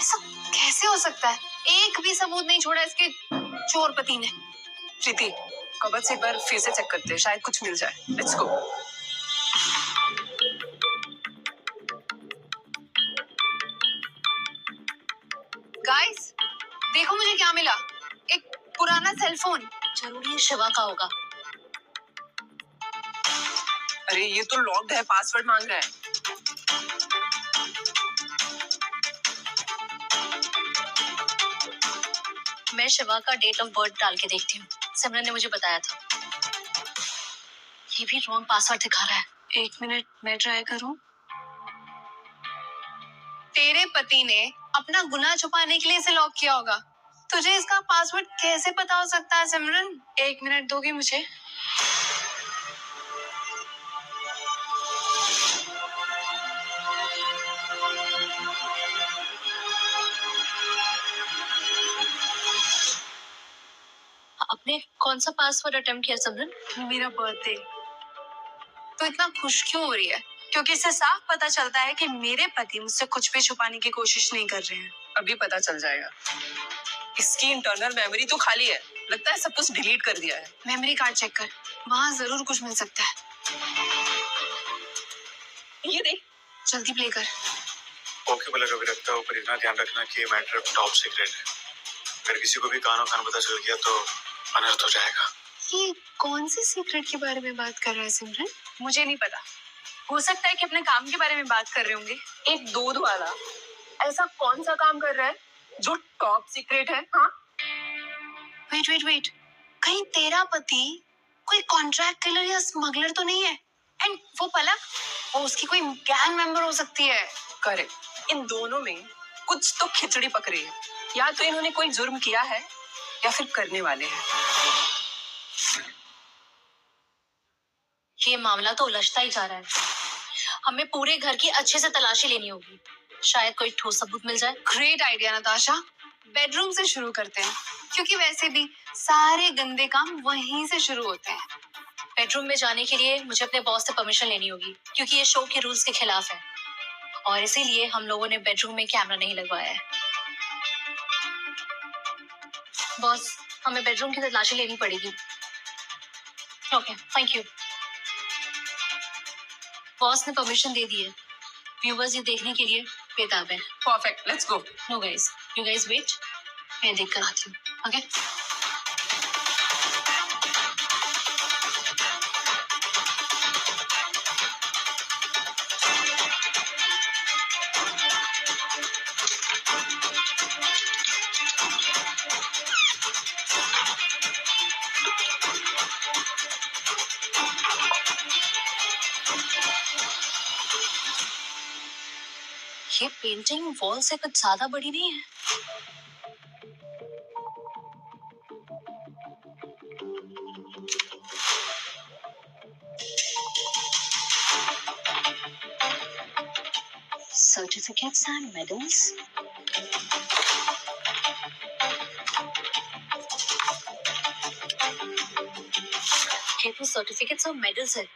ऐसा कैसे हो सकता है? एक भी सबूत नहीं छोड़ा इसके चोर पति ने। प्रीति, कबर्ड से एक बार फिर से चेक करते हैं, शायद कुछ मिल जाए। Let's go. गाइस, देखो मुझे क्या मिला। एक पुराना सेलफोन। जरूरी शिवा का होगा। अरे ये तो लॉक्ड है, पासवर्ड मांग रहा है। मैं शिवा का डेट ऑफ बर्थ डाल के देखती हूँ। सिमरन ने मुझे बताया था। ये भी रॉन्ग पासवर्ड दिखा रहा है। 1 मिनट, मैं ट्राई करूं। तेरे पति ने अपना गुनाह छुपाने के लिए इसे लॉक किया होगा। तुझे इसका पासवर्ड कैसे पता हो सकता है सिमरन? 1 मिनट दोगी मुझे? आपने कौन सा पासवर्ड अटेम्प्ट किया सिमरन? मेरा बर्थडे। तो इतना खुश क्यों हो रही है? क्योंकि इससे साफ पता चलता है कि मेरे पति मुझसे कुछ भी छुपाने की कोशिश नहीं कर रहे हैं। अभी पता चल जाएगा। इसकी इंटरनल मेमोरी तो खाली है, लगता है सब कुछ डिलीट कर दिया है। मेमोरी कार्ड चेक कर, वहाँ जरूर कुछ मिल सकता है। ये देख, जल्दी प्ले कर। ओके बोला कभी रखता हूँ, पर इतना ध्यान रखना कि मैटर टॉप सीक्रेट है। अगर किसी को भी कानो कान पता चल गया तो अनर्थ हो जाएगा। ये कौन सी सीक्रेट के बारे में बात कर रहा है सिमरन? मुझे नहीं पता। हो सकता है कि अपने काम के बारे में बात कर रहे होंगे। एक दूध वाला ऐसा कौन सा काम कर रहा है जो टॉप सीक्रेट है? हाँ, वेट वेट वेट, कहीं तेरा पति कोई कॉन्ट्रैक्ट किलर या स्मगलर तो नहीं है? एंड वो पलक, वो उसकी कोई गैंग मेंबर हो सकती है। करेक्ट, इन दोनों में कुछ तो खिचड़ी पक रही है। या तो इन्होंने कोई जुर्म किया है या फिर करने वाले हैं। ये मामला तो उलझता ही जा रहा है। हमें पूरे घर की अच्छे से तलाशी लेनी होगी, शायद कोई ठोस सबूत मिल जाए। ग्रेट आइडिया नताशा, बेडरूम से शुरू करते हैं, क्योंकि वैसे भी सारे गंदे काम वहीं से शुरू होते हैं। बेडरूम में जाने के लिए मुझे अपने बॉस से परमिशन लेनी होगी, क्योंकि ये शो के रूल्स के खिलाफ है, और इसीलिए हम लोगों ने बेडरूम में कैमरा नहीं लगवाया है। बॉस, हमें बेडरूम की तलाशी लेनी पड़ेगी। Okay, thank you. बॉस ने परमिशन दे दी है। व्यूवर्स ये देखने के लिए बेताब है। Perfect, let's go. No guys, you guys wait, मैं देख कर आती हूँ। ओके ये पेंटिंग वॉल से कुछ ज्यादा बड़ी नहीं है। Certificates and medals. ये तो सर्टिफिकेट्स और मेडल्स है।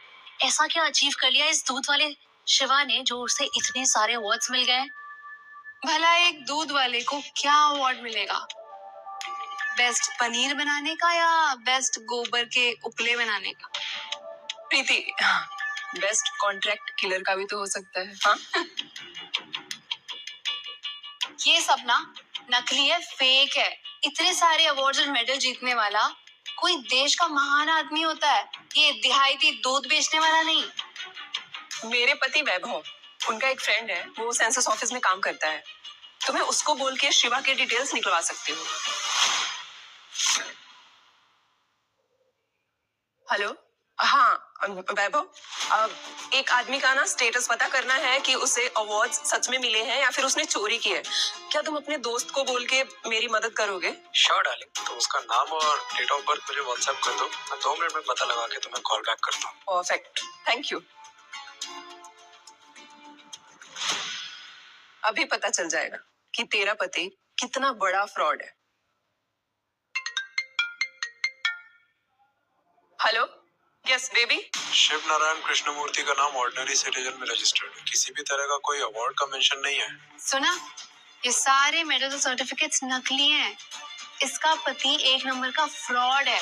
ऐसा क्या अचीव कर लिया इस दूध वाले शिवा ने जो उसे इतने सारे अवार्ड्स मिल गए? भला एक दूध वाले को क्या अवार्ड मिलेगा? बेस्ट पनीर बनाने का या बेस्ट गोबर के उपले बनाने का? प्रीति, बेस्ट कॉन्ट्रैक्ट किलर का भी तो हो सकता है। हाँ? ये सब ना नकली है, फेक है। इतने सारे अवार्ड्स और मेडल जीतने वाला कोई देश का महान आदमी होता है, ये दिहायती दूध बेचने वाला नहीं। मेरे पति वैभव, उनका एक फ्रेंड है, वो सेंसस ऑफिस में काम करता है। तो मैं उसको बोल के शिवा के डिटेल्स निकलवा सकती हूँ। हेलो, हाँ वैभव, एक आदमी का ना स्टेटस पता करना है कि उसे अवार्ड्स सच में मिले हैं या फिर उसने चोरी की है। क्या तुम अपने दोस्त को बोल के मेरी मदद करोगे? श्योर डार्लिंग, तो उसका नाम और डेट ऑफ बर्थ मुझे व्हाट्सएप कर दो, मैं 2 मिनट में पता लगा के तुम्हें कॉल बैक करता हूँ। Perfect, thank you. अभी पता चल जाएगा कि तेरा पति कितना बड़ा फ्रॉड है। Hello, yes baby. Shiv Narayan Krishnamurthy का नाम ऑर्डिनरी सिटीजन में रजिस्टर्ड है, किसी भी तरह का कोई अवार्ड का मेंशन नहीं है। सुना, ये सारे मेडल्स और सर्टिफिकेट्स नकली हैं। इसका पति एक नंबर का फ्रॉड है।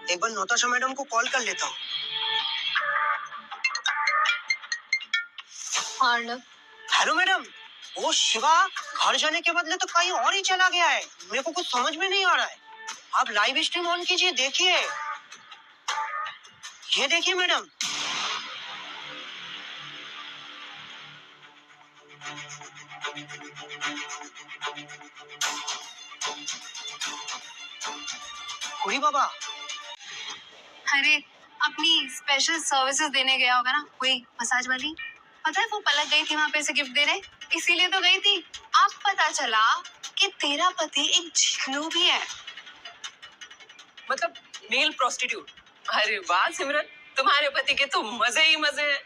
एक बार नताशा मैडम को कॉल कर लेता हूँ। अर्नब, हेलो मैडम, वो शिवा घर जाने के बदले तो कहीं और ही चला गया है। मेरे को कुछ समझ में नहीं आ रहा है। आप लाइव स्ट्रीम ऑन कीजिए, देखिए। ये देखिए मैडम। हुई बाबा। अरे अपनी स्पेशल सर्विसेज देने गया होगा ना, कोई मसाज वाली। पता है वो पलक गई थी वहां पे से गिफ्ट देने, इसीलिए तो गई थी। अब पता चला कि तेरा पति एक झिगनू भी है। मतलब मेल प्रोस्टिट्यूट। अरे वाह सिमरन, तुम्हारे पति के तो मजे ही मजे हैं।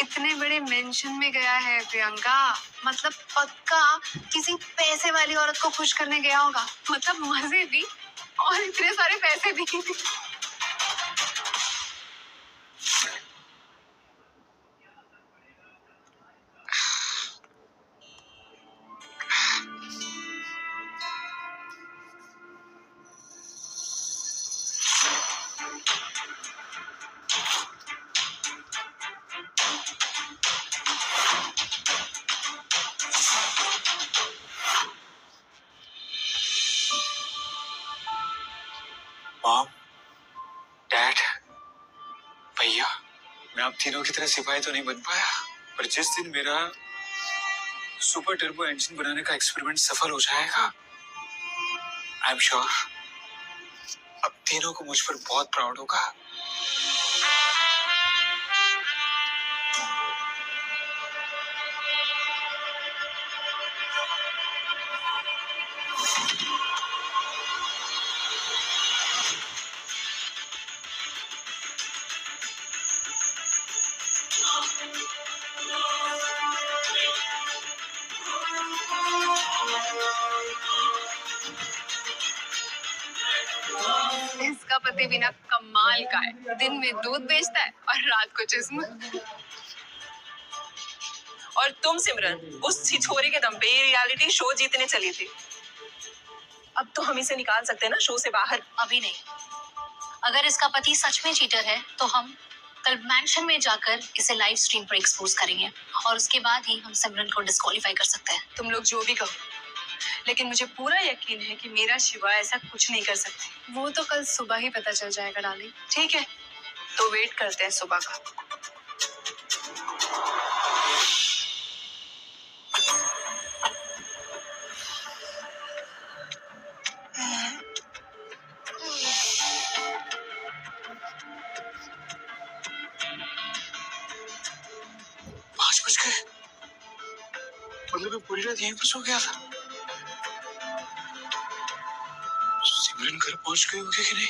इतने बड़े मेंशन में गया है प्रियंका, मतलब पक्का किसी पैसे वाली औरत को खुश करने गया होगा। मतलब मजे भी और इतने सारे पैसे भी। मैं आप तीनों की तरह सिपाही तो नहीं बन पाया, पर जिस दिन मेरा सुपर टर्बो इंजन बनाने का एक्सपेरिमेंट सफल हो जाएगा, आई एम श्योर अब तीनों को मुझ पर बहुत प्राउड होगा। इसका पति बिना कमाल का है, दिन में दूध बेचता है और रात को जिस्म। और तुम सिमरन उस छिछोरे के दम पे ये रियलिटी शो जीतने चली थी। अब तो हम इसे निकाल सकते हैं ना शो से बाहर। अभी नहीं। अगर इसका पति सच में चीटर है तो हम कल मैंशन में जाकर इसे लाइव स्ट्रीम पर एक्सपोज करेंगे और उसके बाद ही हम सिमरन को डिस्क्वालीफाई कर सकते हैं। तुम लोग जो भी कहो, लेकिन मुझे पूरा यकीन है कि मेरा शिवा ऐसा कुछ नहीं कर सकती। वो तो कल सुबह ही पता चल जाएगा डार्लिंग। ठीक है, तो वेट करते हैं सुबह का। मतलब मैं पूरी रात यहीं पर सो गया था। सिमरन घर पहुंच गई होगी कि नहीं?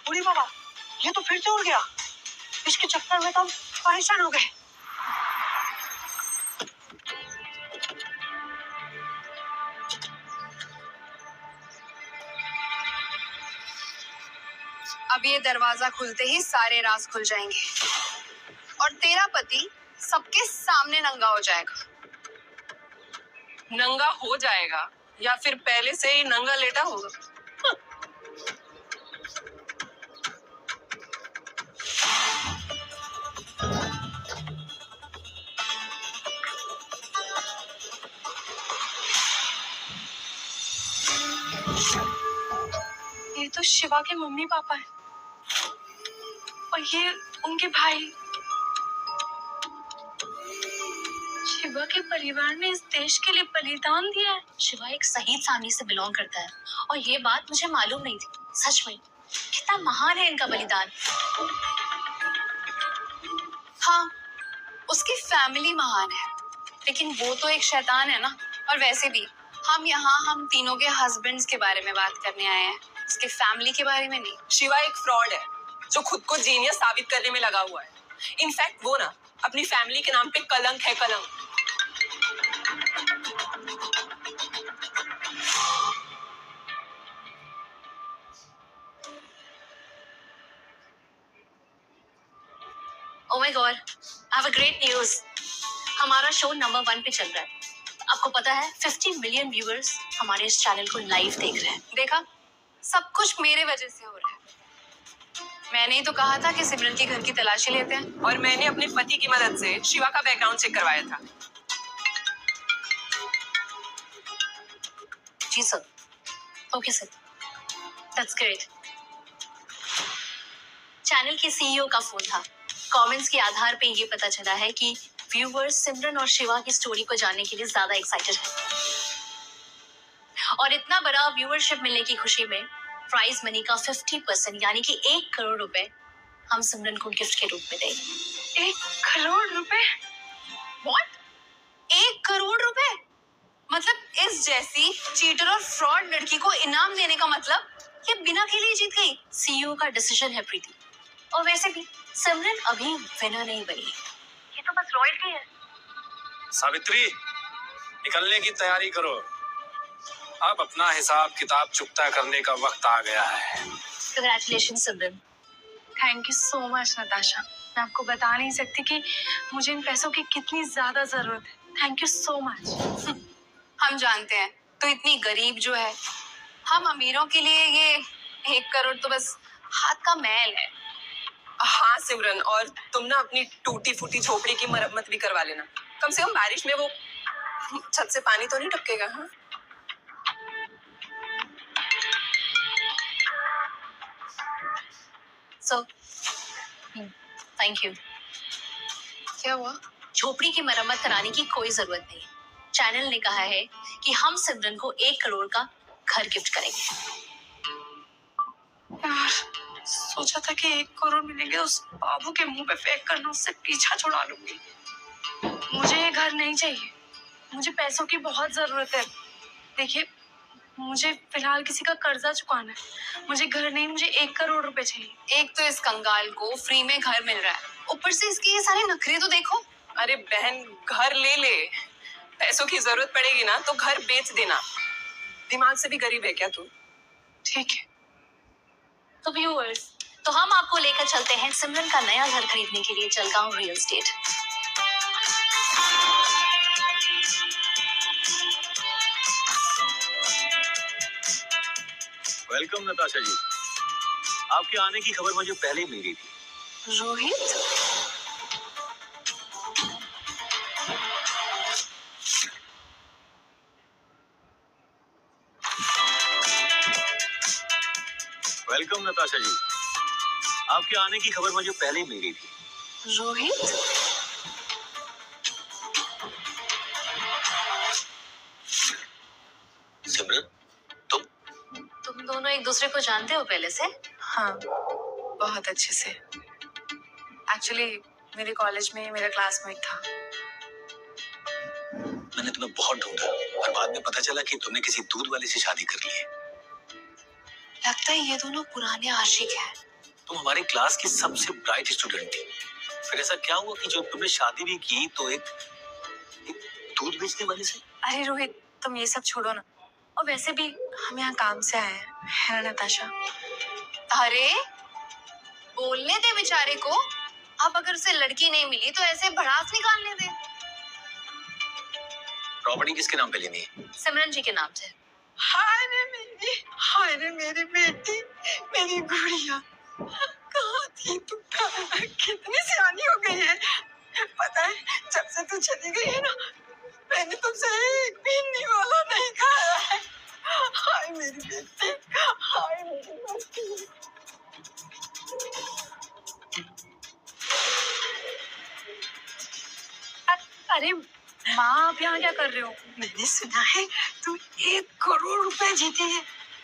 बूढ़ी बाबा, ये तो फिर से उड़ गया। इसके चक्कर में तो हम परेशान हो गए। अब ये दरवाजा खुलते ही सारे राज खुल जाएंगे और तेरा पति सबके सामने नंगा हो जाएगा। नंगा हो जाएगा या फिर पहले से ही नंगा लेटा होगा। ये तो शिवा के मम्मी पापा हैं और ये उनके भाई। शिवा के परिवार ने इस देश के लिए बलिदान दिया है। शिवा एक शहीद फैमिली से बिलोंग करता है और ये बात मुझे मालूम नहीं थी। सच में कितना महान है इनका बलिदान। हाँ, उसकी फैमिली महान है, लेकिन वो तो एक शैतान है ना। और वैसे भी हम तीनों के हस्बैंड्स के बारे में बात करने आए हैं, उसके फैमिली के बारे में नहीं। शिवा एक फ्रॉड है जो खुद को जीनियस साबित करने में लगा हुआ है। इनफैक्ट वो ना अपनी फैमिली के नाम पे कलंक है, कलंक। Oh my God, I have a great news. हमारा शो नंबर 1 पे चल रहा है। आपको पता है 50 मिलियन व्यूअर्स हमारे इस चैनल को लाइव देख रहे हैं। देखा, सब कुछ मेरे वजह से हो रहा है। मैंने ही तो कहा था कि सिमरन के घर की तलाशी लेते हैं। और मैंने अपने पति की मदद से शिवा का बैकग्राउंड चेक करवाया था। जी sir. Okay sir, that's great. Channel के सीईओ का फोन था। कमेंट्स के आधार पे ये पता चला है कि व्यूअर्स सिमरन और शिवा की स्टोरी को जानने के लिए ज्यादा एक्साइटेड है और इतना बड़ा व्यूअरशिप मिलने की खुशी में प्राइज मनी का 50% यानी कि 1 करोड़ रुपए हम सिमरन को गिफ्ट के रूप में देंगे। 1 करोड़ रुपए? व्हाट? 1 करोड़ रुपए? मतलब इस जैसी चीटर और फ्रॉड लड़की को इनाम देने का मतलब ये बिना खेले ही जीत गई। सीईओ का डिसीजन है प्रीति। और वैसे भी सिमरन अभी विनर नहीं बनी, ये तो बस रॉयल्टी है। सावित्री, निकलने की तैयारी करो। अब अपना हिसाब किताब चुकता करने का वक्त आ गया है। Congratulation Simran. Thank you so much Natasha. मैं आपको बता नहीं सकती कि मुझे इन पैसों की कितनी ज्यादा जरूरत है। Thank you so much. हम जानते हैं तो इतनी गरीब जो है, हम अमीरों के लिए ये 1 करोड़ तो बस हाथ का मैल है। हाँ सिमरन, और तुम ना अपनी टूटी फूटी झोपड़ी की मरम्मत भी करवा लेना। कम से कम बारिश में वो छत से पानी तो नहीं टपकेगा। हाँ सो थैंक यू। क्या हुआ? झोपड़ी की मरम्मत कराने की कोई जरूरत नहीं। चैनल ने कहा है कि हम सिमरन को 1 करोड़ का घर गिफ्ट करेंगे। यार सोचा था कि 1 करोड़ मिलेंगे उस बाबू के मुंह पे फेंक कर उससे पीछा छुड़ा लूंगी। मुझे ये घर नहीं चाहिए, मुझे पैसों की बहुत जरूरत है। देखिए मुझे फिलहाल किसी का कर्जा चुकाना है, मुझे घर नहीं, मुझे 1 करोड़ रुपए चाहिए। एक तो इस कंगाल को फ्री में घर मिल रहा है, ऊपर से इसके ये सारे नखरे तो देखो। अरे बहन घर ले ले, पैसों की जरूरत पड़ेगी ना तो घर बेच देना। दिमाग से भी गरीब है क्या तू? ठीक है। तो व्यूअर्स, तो हम आपको लेकर चलते हैं सिमरन का नया घर खरीदने के लिए Jalgaon real estate. Welcome Natasha ji, आपके आने की खबर मुझे पहले ही मिल गई थी। रोहित, वेलकम नताशा जी, आपके आने की खबर मुझे पहले ही मिल गई थी। रोहित, सिमरन, तुम दोनों एक दूसरे को जानते हो पहले से? हाँ बहुत अच्छे से। एक्चुअली मेरे कॉलेज में मेरा क्लासमेट था। मैंने तुम्हें बहुत ढूंढा और बाद में पता चला कि तुमने किसी दूध वाले से शादी कर ली है। लगता है ये दोनों पुराने आशिक हैं। तुम हमारी क्लास की सबसे ब्राइट स्टूडेंट थी, फिर ऐसा क्या हुआ कि जब तुमने शादी भी की तो एक दूध बेचने वाले से? अरे रोहित तुम ये सब छोड़ो ना, और वैसे भी हम यहाँ काम से आए हैं, है ना नताशा? अरे बोलने दे बेचारे को, अब अगर उसे लड़की नहीं मिली तो ऐसे भड़ास निकालने दे। प्रॉपर्टी किसके नाम पे लेनी है? सिमरन जी के नाम से। हाय रे मेरी बेटी, मेरी गुड़िया, कहाँ थी तू? कितनी सियानी हो गई है। पता है जब से तू चली गई है ना, मैंने तुमसे एक भी निवाला नहीं खाया है। हाय मेरी बेटी, हाय मेरी बेटी। अरे माँ, आप यहाँ क्या कर रहे हो? मैंने सुना है तू 1 करोड़ रुपए जीती है,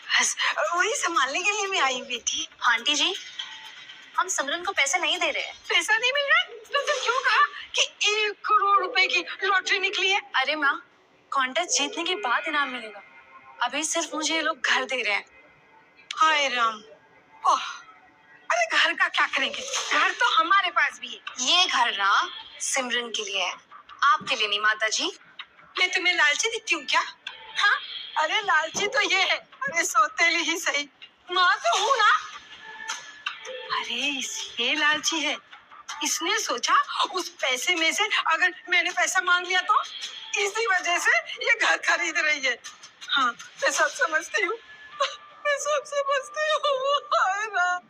बस वही संभालने के लिए मैं आई बेटी। आंटी जी, हम सिमरन को पैसे नहीं दे रहे हैं। पैसा नहीं मिल रहा है तो तुम क्यों कहा कि 1 करोड़ रुपए की लॉटरी निकली है? अरे माँ, कॉन्टेस्ट जीतने के बाद इनाम मिलेगा, अभी सिर्फ मुझे ये लोग घर दे रहे हैं। हाय राम, ओह, अरे घर का क्या करेंगे, घर तो हमारे पास भी है। ये घर ना सिमरन के लिए है, आपके लिए नहीं माता जी। मैं तुम्हें लालची दिखती हूँ क्या? हाँ, अरे लालची तो ये है, अरे सौतेली ही सही, माँ तो हूँ ना। अरे ये लालची है, इसने सोचा उस पैसे में से अगर मैंने पैसा मांग लिया तो इसी वजह से ये घर खरीद रही है। हाँ मैं सब समझती हूँ, मैं सब समझती हूँ। हाय राम।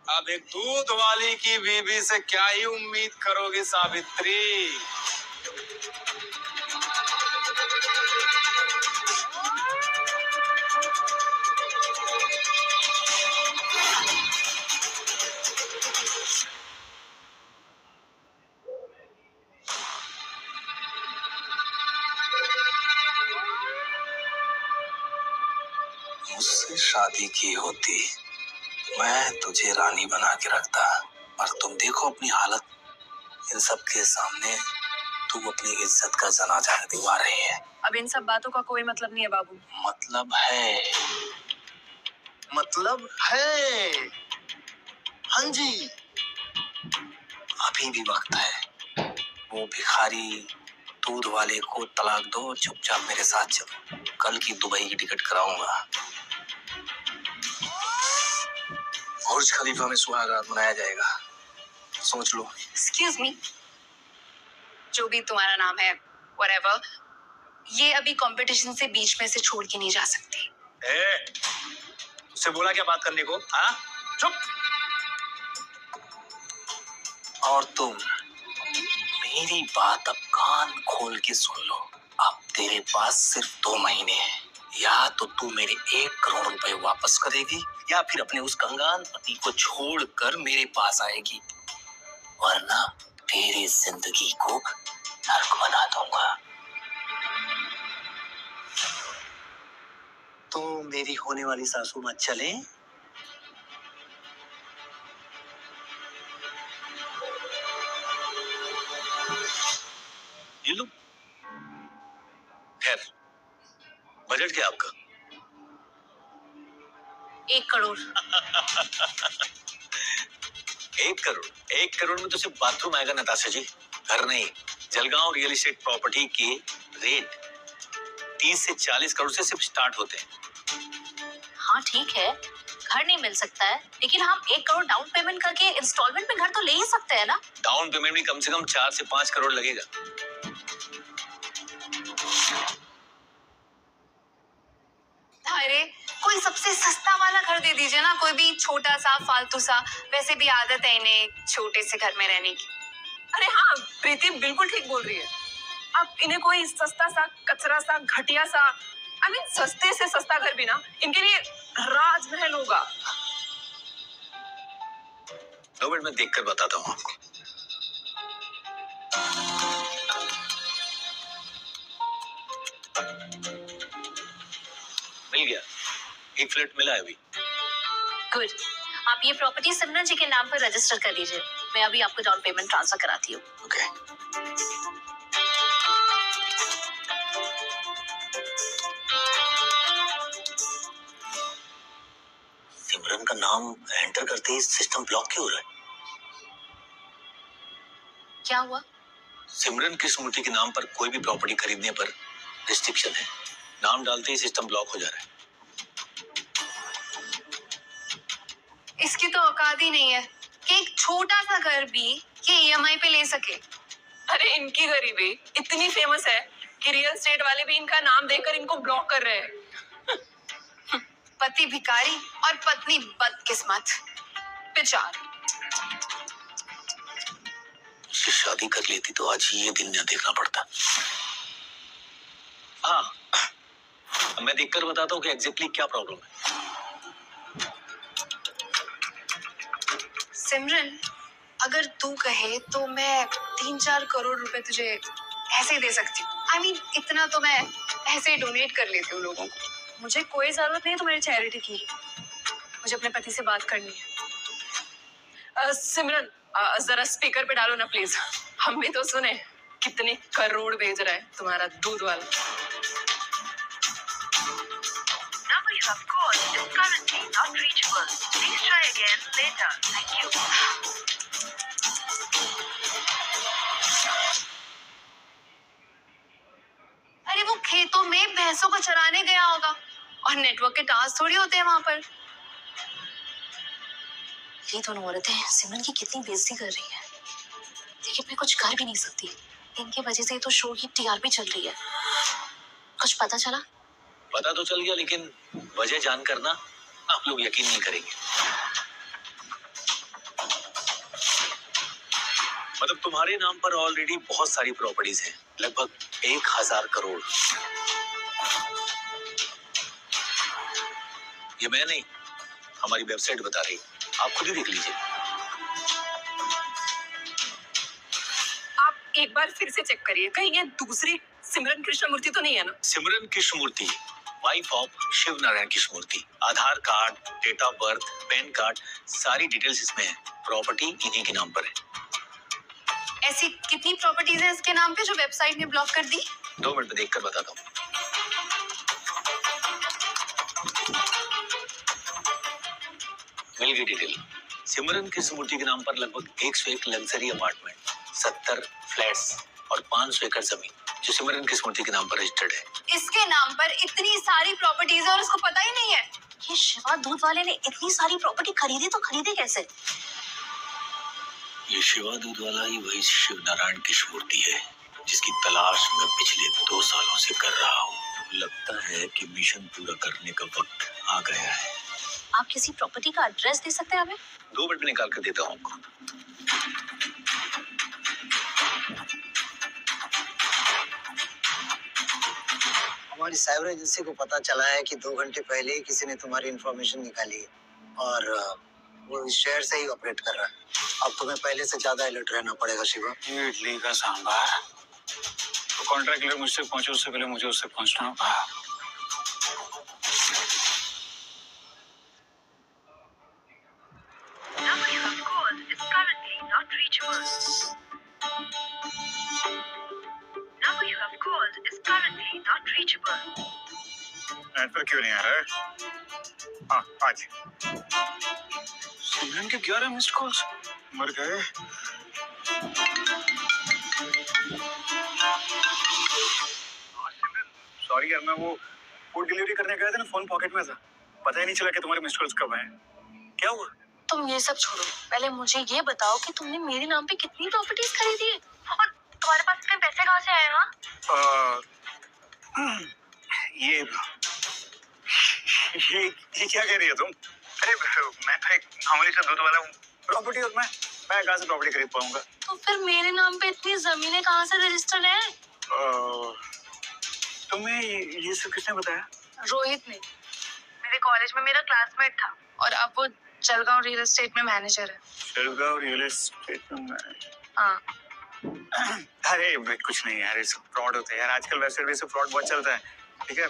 अब एक दूध वाली की बीवी से क्या ही उम्मीद करोगी सावित्री? मुझसे शादी की होती मैं तुझे रानी बना के रखता, और तुम देखो अपनी हालत। इन सब के सामने तू अपनी इज्जत का जनाजा दिवा रही है। अब इन सब बातों का कोई मतलब नहीं है बाबू। मतलब है, मतलब है। हाँ जी, अभी भी वक्त है। वो भिखारी दूध वाले को तलाक दो और चुपचाप मेरे साथ चलो। कल की दुबई की टिकट कराऊंगा। बुर्ज खलीफा में सुहागरात मनाया जाएगा, सोच लो। एक्सक्यूज मी, जो भी तुम्हारा नाम है, whatever, ये अभी कंपटीशन से बीच में से छोड़ के नहीं जा सकती। उससे बोला क्या बात करने को? हाँ, चुप। और तुम मेरी बात अब कान खोल के सुन लो। अब तेरे पास सिर्फ 2 महीने हैं। या तो तू मेरे 1 करोड़ रुपए वापस करेगी या फिर अपने उस कंगाल पति को छोड़कर मेरे पास आएगी, वरना तेरी जिंदगी को नर्क बना दूंगा। तो मेरी होने वाली सासू मत चले। ये लो। खैर, बजट क्या आपका? 1 करोड़। 1 करोड़ में तो सिर्फ बाथरूम आएगा नताशा जी, घर नहीं। जलगांव रियल एस्टेट प्रॉपर्टी के रेट 30 से 40 करोड़ से सिर्फ स्टार्ट होते हैं। हाँ ठीक है, घर नहीं मिल सकता है, लेकिन हम 1 करोड़ डाउन पेमेंट करके इंस्टॉलमेंट में घर तो ले ही सकते हैं ना। डाउन पेमेंट भी कम से कम 4 से 5 करोड़ लगेगा। अरे कोई सबसे सस्ता वाला घर दे दीजिए ना, कोई भी छोटा सा फालतू सा। वैसे भी आदत है इन्हें छोटे से घर में रहने की। अरे हाँ, प्रीति बिल्कुल ठीक बोल रही है। अब इन्हें कोई सस्ता सा, कचरा सा, घटिया सा, आई मीन सस्ते से सस्ता घर भी ना इनके लिए राजमहल होगा। 2 मिनट में देखकर बताता हूँ आपको। मिल गया, एक फ्लैट मिला है अभी। गुड, आप ये प्रॉपर्टी सिमरन जी के नाम पर रजिस्टर कर दीजिए। मैं अभी आपको डाउन पेमेंट ट्रांसफर कराती हूँ। ओके। सिमरन का नाम एंटर करते ही सिस्टम ब्लॉक क्यों हो रहा है? क्या हुआ? सिमरन कृष्णमूर्ति के नाम पर कोई भी प्रॉपर्टी खरीदने पर रिस्ट्रिक्शन है। नाम डालते ही सिस्टम ब्लॉक हो जा रहा है। इसकी तो औकात ही नहीं है कि एक छोटा सा घर भी ये ईएमआई पे ले सके। अरे इनकी गरीबी इतनी फेमस है कि रियल एस्टेट वाले भी इनका नाम देकर इनको ब्लॉक कर रहे हैं। पति भिखारी और पत्नी बदकिस्मत बेचार। उससे शादी कर लेती तो आज ये दिन न देखना पड़ता। हाँ, मैं देखकर बताता हूँ कि एग्जैक्टली क्या प्रॉब्लम है। सिमरन, अगर तू कहे तो मैं 3-4 करोड़ रुपए तुझे ऐसे ही दे सकती हूँ। I mean, इतना तो मैं ऐसे ही डोनेट कर लेती हूँ लोगों को। मुझे कोई जरूरत नहीं तुम्हारी चैरिटी की। मुझे अपने पति से बात करनी है। सिमरन, जरा स्पीकर पे डालो ना प्लीज। हम भी तो सुने कितने करोड़ भेज रहा है तुम्हारा दूध वाला। Number you have called is currently not reachable. Please try again later. Thank you. अरे वो खेतों में भैंसों को चराने गया होगा और नेटवर्क के टावर्स थोड़ी होते हैं वहां पर। ये दोनों औरतें सिमरन की कितनी बेइज्जती कर रही है, लेकिन मैं कुछ कर भी नहीं सकती। इनकी वजह से तो शो की टीआरपी चल रही है। कुछ पता चला? पता तो चल गया, लेकिन वजह जानकर ना आप लोग यकीन नहीं करेंगे। मतलब तुम्हारे नाम पर ऑलरेडी बहुत सारी प्रॉपर्टीज हैं, लगभग 1000 करोड़। ये मैं नहीं, हमारी वेबसाइट बता रही, आप खुद ही देख लीजिए। आप एक बार फिर से चेक करिए, कहीं ये दूसरी सिमरन कृष्णमूर्ति तो नहीं है ना? Simran Krishnamurthy, wife of Shiv Narayan Krishnamurthy. Aadhaar card, date of birth, PAN card, सारी डिटेल्स इसमें है। प्रॉपर्टी इन्हीं के नाम पर है। ऐसी कितनी प्रॉपर्टीज है इसके नाम पे जो वेबसाइट ने ब्लॉक कर दी? 2 मिनट में देखकर बताता हूँ। मिल गई डिटेल। सिमरन कृष्णमूर्ति के नाम पर लगभग 101 लग्जरी अपार्टमेंट, 70 फ्लैट्स और 500 एकड़ जमीन जो सिमरन कृष्णमूर्ति के नाम पर रजिस्टर्ड है। इसके नाम पर इतनी सारी प्रॉपर्टीज है और उसको पता ही नहीं है। ये शिवा दूध वाले ने इतनी सारी प्रॉपर्टी खरीदी तो खरीदी कैसे? ये शिवा दूध वाला ही वही शिव नारायण कृष्णमूर्ति है जिसकी तलाश मैं पिछले 2 सालों से कर रहा हूँ। लगता है कि मिशन पूरा करने का वक्त आ गया है। आप किसी प्रॉपर्टी का एड्रेस दे सकते हैं हमें? 2 मिनट में निकाल कर देता हूँ आपको। हमारी साइबर एजेंसी को पता चला है कि 2 घंटे पहले ही किसी ने तुम्हारी इंफॉर्मेशन निकाली है और वो इस शहर से ही ऑपरेट कर रहा है। अब तुम्हें पहले से ज्यादा अलर्ट रहना पड़ेगा शिवा। ये इडली का सांबार, तो कॉन्ट्रैक्ट क्लियर मुझसे पहुंचे उससे पहले मुझे उससे पहुंचना होगा। Number you have called is currently not reachable. Number you have called is currently not reachable. Net पर क्यों नहीं आ रहा है? हाँ, आज सिमरन के 11 मिस्ड कॉल्स मर गए। सॉरी यार, मैं वो फूड डिलीवरी करने गया था ना, फोन पॉकेट में था, पता ही नहीं चला कि तुम्हारे मिस्ड कॉल्स कब आए। क्या हुआ? तुम ये सब छोड़ो, पहले मुझे ये बताओ कि तुमने मेरे नाम पे कितनी प्रॉपर्टीज खरीदी है और तुम्हारे पास इतने पैसे कहाँ से आए? ये क्या कह रही हो तुम? अरे मैं तो एक मामूली सा दूध वाला हूँ, प्रॉपर्टी और मैं कहाँ से प्रॉपर्टी खरीद पाऊंगा? तो फिर मेरे नाम पे इतनी जमीनें कहाँ से रजिस्टर्ड है? तुम्हें ये सब किसने बताया? रोहित ने, मेरे कॉलेज में मेरा क्लासमेट था और अब वो जलगांव रियल एस्टेट में मैनेजर है। जलगांव रियल एस्टेट में मैनेजर? हाँ। अरे कुछ नहीं यार, ये सब फ्रॉड होते हैं यार, आजकल वैसे भी सब फ्रॉड बहुत चलता है। ठीक है,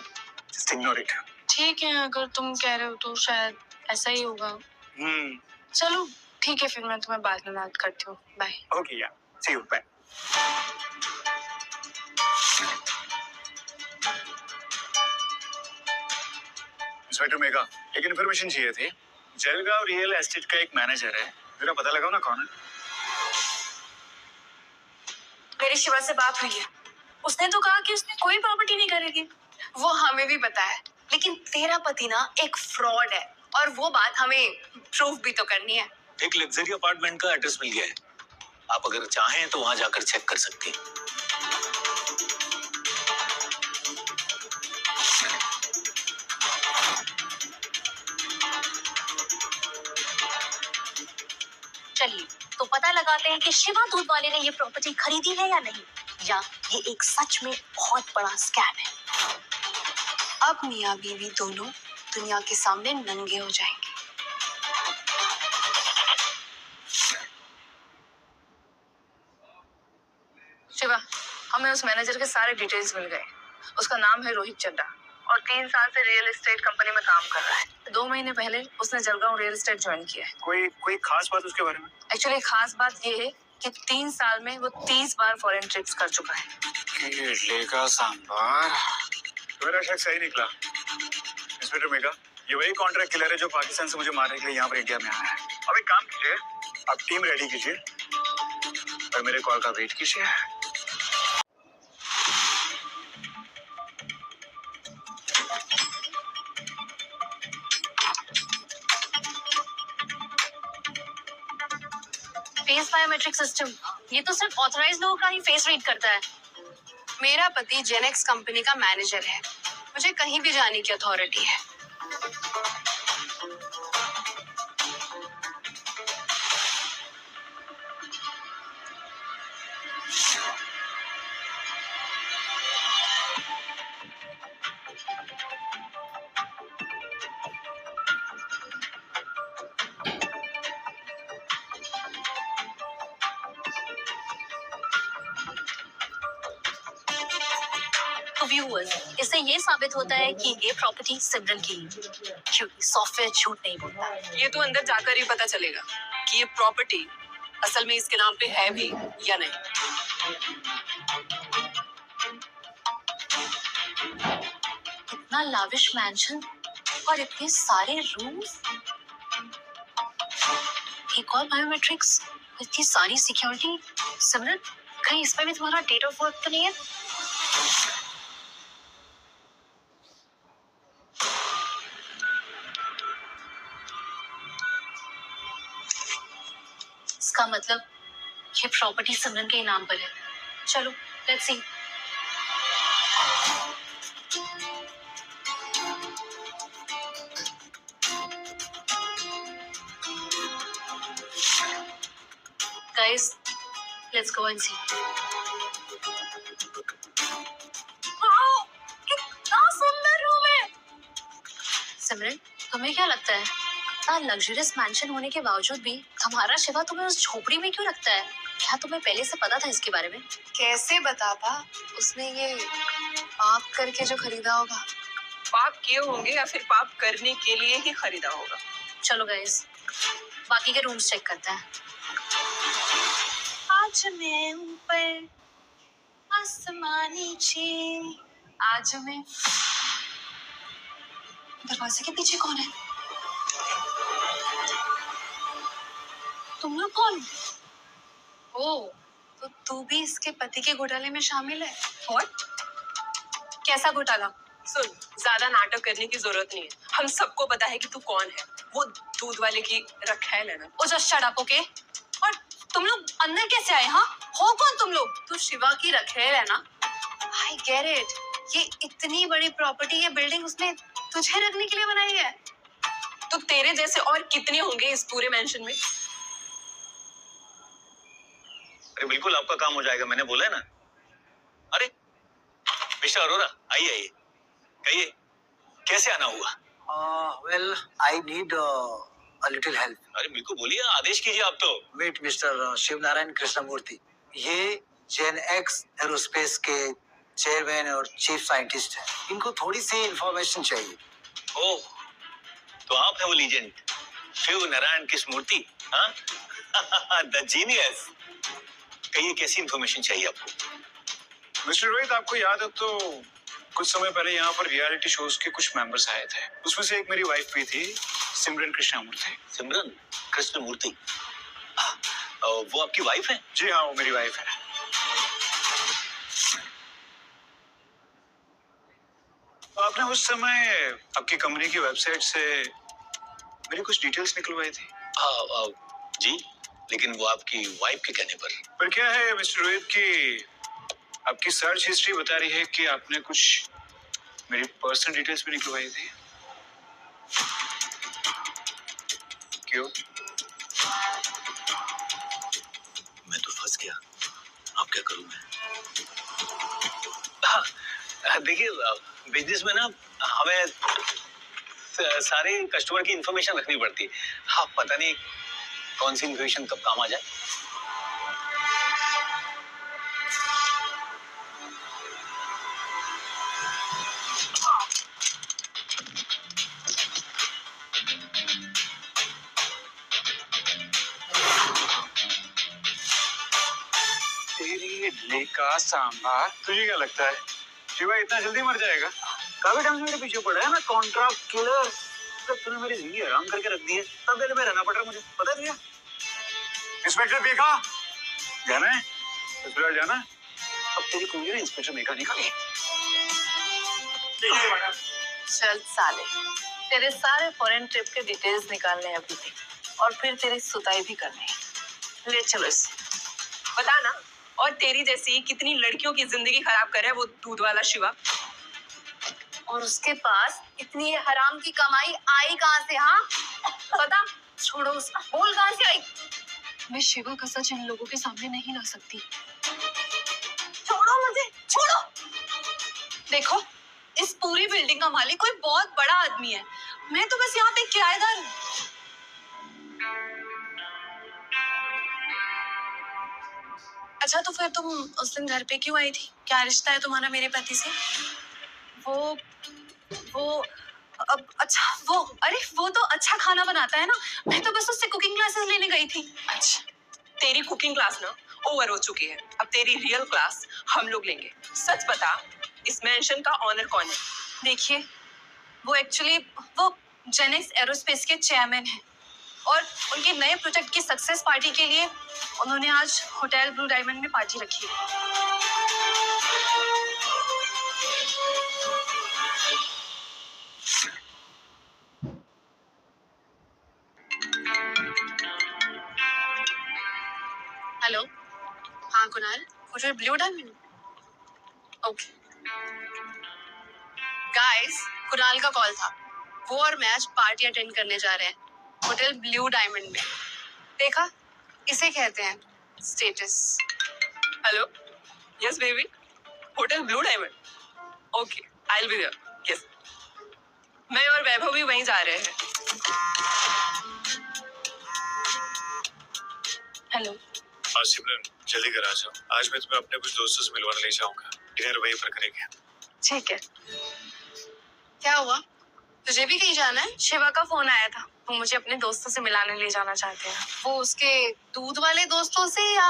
जस्ट इग्नोर इट। ठीक है, अगर तुम कह रहे हो तो शायद ऐसा ही होगा। चलो ठीक है, फिर मैं तुम्हें बाद में बात करती हूँ। बाय। ओके यार, सी यू, बाय। इंस्पेक्टर मेघा, एक इन्फॉर्मेशन चाहिए थी। जलगांव रियल एस्टेट का एक मैनेजर है, जरा पता लगाओ ना कौन है। मेरी शिवा से बात हुई है, उसने तो कहा कि उसने कोई प्रॉपर्टी नहीं खरीदी। वो हमें भी पता है, लेकिन तेरा पति ना एक फ्रॉड है और वो बात हमें प्रूफ भी तो करनी है। एक लग्जरी अपार्टमेंट का एड्रेस मिल गया है, आप अगर चाहें तो वहां जाकर चेक कर सकते हैं। चलिए तो पता लगाते हैं कि शिवा दूध वाले ने ये प्रॉपर्टी खरीदी है या नहीं, या ये एक सच में बहुत बड़ा स्कैम है। अब मियां बीवी दोनों दुनिया के सामने नंगे हो जाएंगे। शिवा, हमें उस मैनेजर के सारे डिटेल्स मिल गए। उसका नाम है रोहित चड्डा और 3 साल से रियल एस्टेट कंपनी में काम कर रहा है। 2 महीने पहले उसने जलगांव रियल एस्टेट ज्वाइन किया है। कोई खास बात उसके बारे में? एक्चुअली खास बात ये है कि 3 साल में वो 30 बार फॉरेन ट्रिप्स कर चुका है। इडली का सांबार, मेरा शक सही निकला। इंस्पेक्टर मेघा, ये वही कॉन्ट्रैक्ट किलर है जो पाकिस्तान से मुझे मारने के लिए यहाँ पर इंडिया में आया है। अब एक काम कीजिए, आप टीम रेडी कीजिए और मेरे कॉल का वेट कीजिए। फेस बायोमेट्रिक सिस्टम, ये तो सिर्फ ऑथराइज्ड लोगों का ही फेस रीड करता है। मेरा पति जेनेक्स कंपनी का मैनेजर है, मुझे कहीं भी जाने की अथॉरिटी है। तो व्यूअर्स, इससे ये साबित होता है कि ये प्रॉपर्टी सिमरन की है, क्योंकि सॉफ्टवेयर झूठ नहीं बोलता। ये तो अंदर जाकर ही पता चलेगा कि ये प्रॉपर्टी असल में इसके नाम पे है भी या नहीं। इतना लाविश मैंशन और इतने सारे रूम्स, एक और बायोमेट्रिक्स, इतनी सारी सिक्योरिटी। सिमरन, कहीं इसमें भी तुम्हारा डेट ऑफ बर्थ तो नहीं है? इसका मतलब ये प्रॉपर्टी सिमरन के नाम पर है। चलो let's see. Guys, let's go and see. Wow, कितना सिमरन, तुम्हें क्या लगता है इतना लग्जरियस मैंशन होने के बावजूद भी हमारा शिवा तुम्हें उस झोपड़ी में क्यों रखता है? क्या तुम्हें पहले से पता था इसके बारे में? कैसे बताता? उसने ये पाप करके जो खरीदा होगा। पाप किए होंगे या फिर पाप करने के लिए ही खरीदा होगा। चलो गाइस, बाकी के रूम्स चेक करते हैं। आज मैं ऊपर आसमान नीचे, आज मैं। दरवाजे के पीछे कौन है? तुम लोग कौन? ओ, तो तू भी इसके पति के घोटाले में शामिल है? What? कैसा घोटाला? सुन, ज्यादा नाटक करने की जरूरत नहीं है। हम सबको पता है कि तू कौन है। वो दूध वाले की रखैल है ना। ओ जस्ट शट अप, ओके? और तुम लोग अंदर कैसे आए? हाँ, हो कौन तुम लोग? तू शिवा की रखेल है ना? I get it. ये इतनी बड़ी प्रॉपर्टी, ये बिल्डिंग उसने तुझे रखने के लिए बनाई है। तो तेरे जैसे और कितने होंगे इस पूरे मेंशन में? अरे बिल्कुल आपका काम हो जाएगा, मैंने बोला है ना। अरे मिस्टर अरोरा, आइए आइए, कहिए कैसे आना हुआ? Well, I need a little help. अरे बिल्कुल बोलिए, आदेश कीजिए आप तो। Wait, मिस्टर शिव नारायण कृष्णमूर्ति, ये जेन एक्स एरोस्पेस के चेयरमैन और चीफ साइंटिस्ट हैं। इनको थोड़ी सी इंफॉर्मेशन चाहिए। ओह, तो आप है वो लीजेंड शिव नारायण कृष्णमूर्ति? हाँ, द जीनियस। कहिए कैसी इंफॉर्मेशन चाहिए आपको? मिस्टर रोहित, आपको याद है तो कुछ समय पहले यहाँ पर रियलिटी शोज के कुछ मेंबर्स आए थे। उसमें से एक मेरी वाइफ भी थी, सिमरन कृष्णमूर्ति। सिमरन कृष्णमूर्ति, वो आपकी वाइफ है? जी हाँ, वो मेरी वाइफ है। आपने उस समय आपकी कंपनी की वेबसाइट से मेरी कुछ डिटेल्स निकलवाई थी। जी, लेकिन वो आपकी वाइफ के कहने पर क्या है मिस्टर रोहित की आपकी सर्च हिस्ट्री बता रही है कि आपने कुछ मेरी पर्सनल डिटेल्स भी निकलवाई थी। क्यों? मैं तो फंस गया, अब क्या करूं मैं? देखिए, बिजनेस में ना हमें सारे कस्टमर की इंफॉर्मेशन रखनी पड़ती है। हाँ, पता नहीं कौन सी इंफॉर्मेशन कब काम आ जाए। तेरी इडली का सांभर। तुझे क्या लगता है शिवा इतना जल्दी मर जाएगा? काफी टाइम से मेरे पीछे पड़ा है ना, कॉन्ट्रैक्ट किलर। तब तूने मेरी जिंदगी आराम करके रख दी है, तब दिल में रहना पड़ रहा है मुझे, पता नहीं है? इंस्पेक्टर देखा जाना है, ससुराल जाना है। अब तेरी कुंजी ना इंस्पेक्टर देखा निकाली। चल साले, तेरे सारे फॉरेन ट्रिप के डिटेल्स निकालने हैं अभी भी, और फिर तेरी सुताई भी करनी है। ले चलो इसे। बता ना, और तेरी जैसी कितनी लड़कियों की जिंदगी खराब कर रहा है वो दूध वाला शिवा। और उसके पास इतनी हराम की कमाई आई कहाँ से? हाँ पता, छोड़ो उसका, बोल कहाँ से आई? मैं शिवा का सच इन लोगों के सामने नहीं ला सकती। छोड़ो मुझे, छोड़ो। देखो, इस पूरी बिल्डिंग का मालिक कोई बहुत बड़ा आदमी है, मैं तो बस यहाँ पे किराएदार हूँ। अच्छा, तो फिर तुम उस दिन घर पे क्यों आई थी? क्या रिश्ता है तुम्हारा मेरे पति से? वो अच्छा, वो तो अच्छा खाना बनाता है ना, मैं तो बस उससे कुकिंग क्लासेस लेने गई थी। अच्छा, तेरी कुकिंग क्लास ना ओवर हो चुकी है, अब तेरी रियल क्लास हम लोग लेंगे। सच बता, इस मेंशन का ऑनर कौन है? देखिए, वो जेनेक्स एरोस्पेस के चेयरमैन हैं, और उनके नए प्रोजेक्ट की सक्सेस पार्टी के लिए उन्होंने आज होटल ब्लू डायमंड में पार्टी रखी है। हेलो, हाँ Kunal, hotel blue diamond. Okay guys, Kunal का कॉल था। वो और मैं आज पार्टी अटेंड करने जा रहे हैं होटल ब्लू डायमंड में। देखा, इसे कहते हैं status. Hello, yes baby, hotel blue diamond. Okay, I will be there. Yes. मैं और वैभव भी वहीं जा रहे हैं। हेलो। आज सिमरन जल्दी घर आ जाओ, आज मैं तुम्हें अपने कुछ दोस्तों से मिलवाने ले जाऊंगा, डिनर वहीं पर करेंगे। ठीक है। क्या हुआ, तुझे भी कहीं जाना है? शिवा का फोन आया था, वो मुझे अपने दोस्तों से मिलाने ले जाना चाहते हैं। वो उसके दूध वाले दोस्तों से या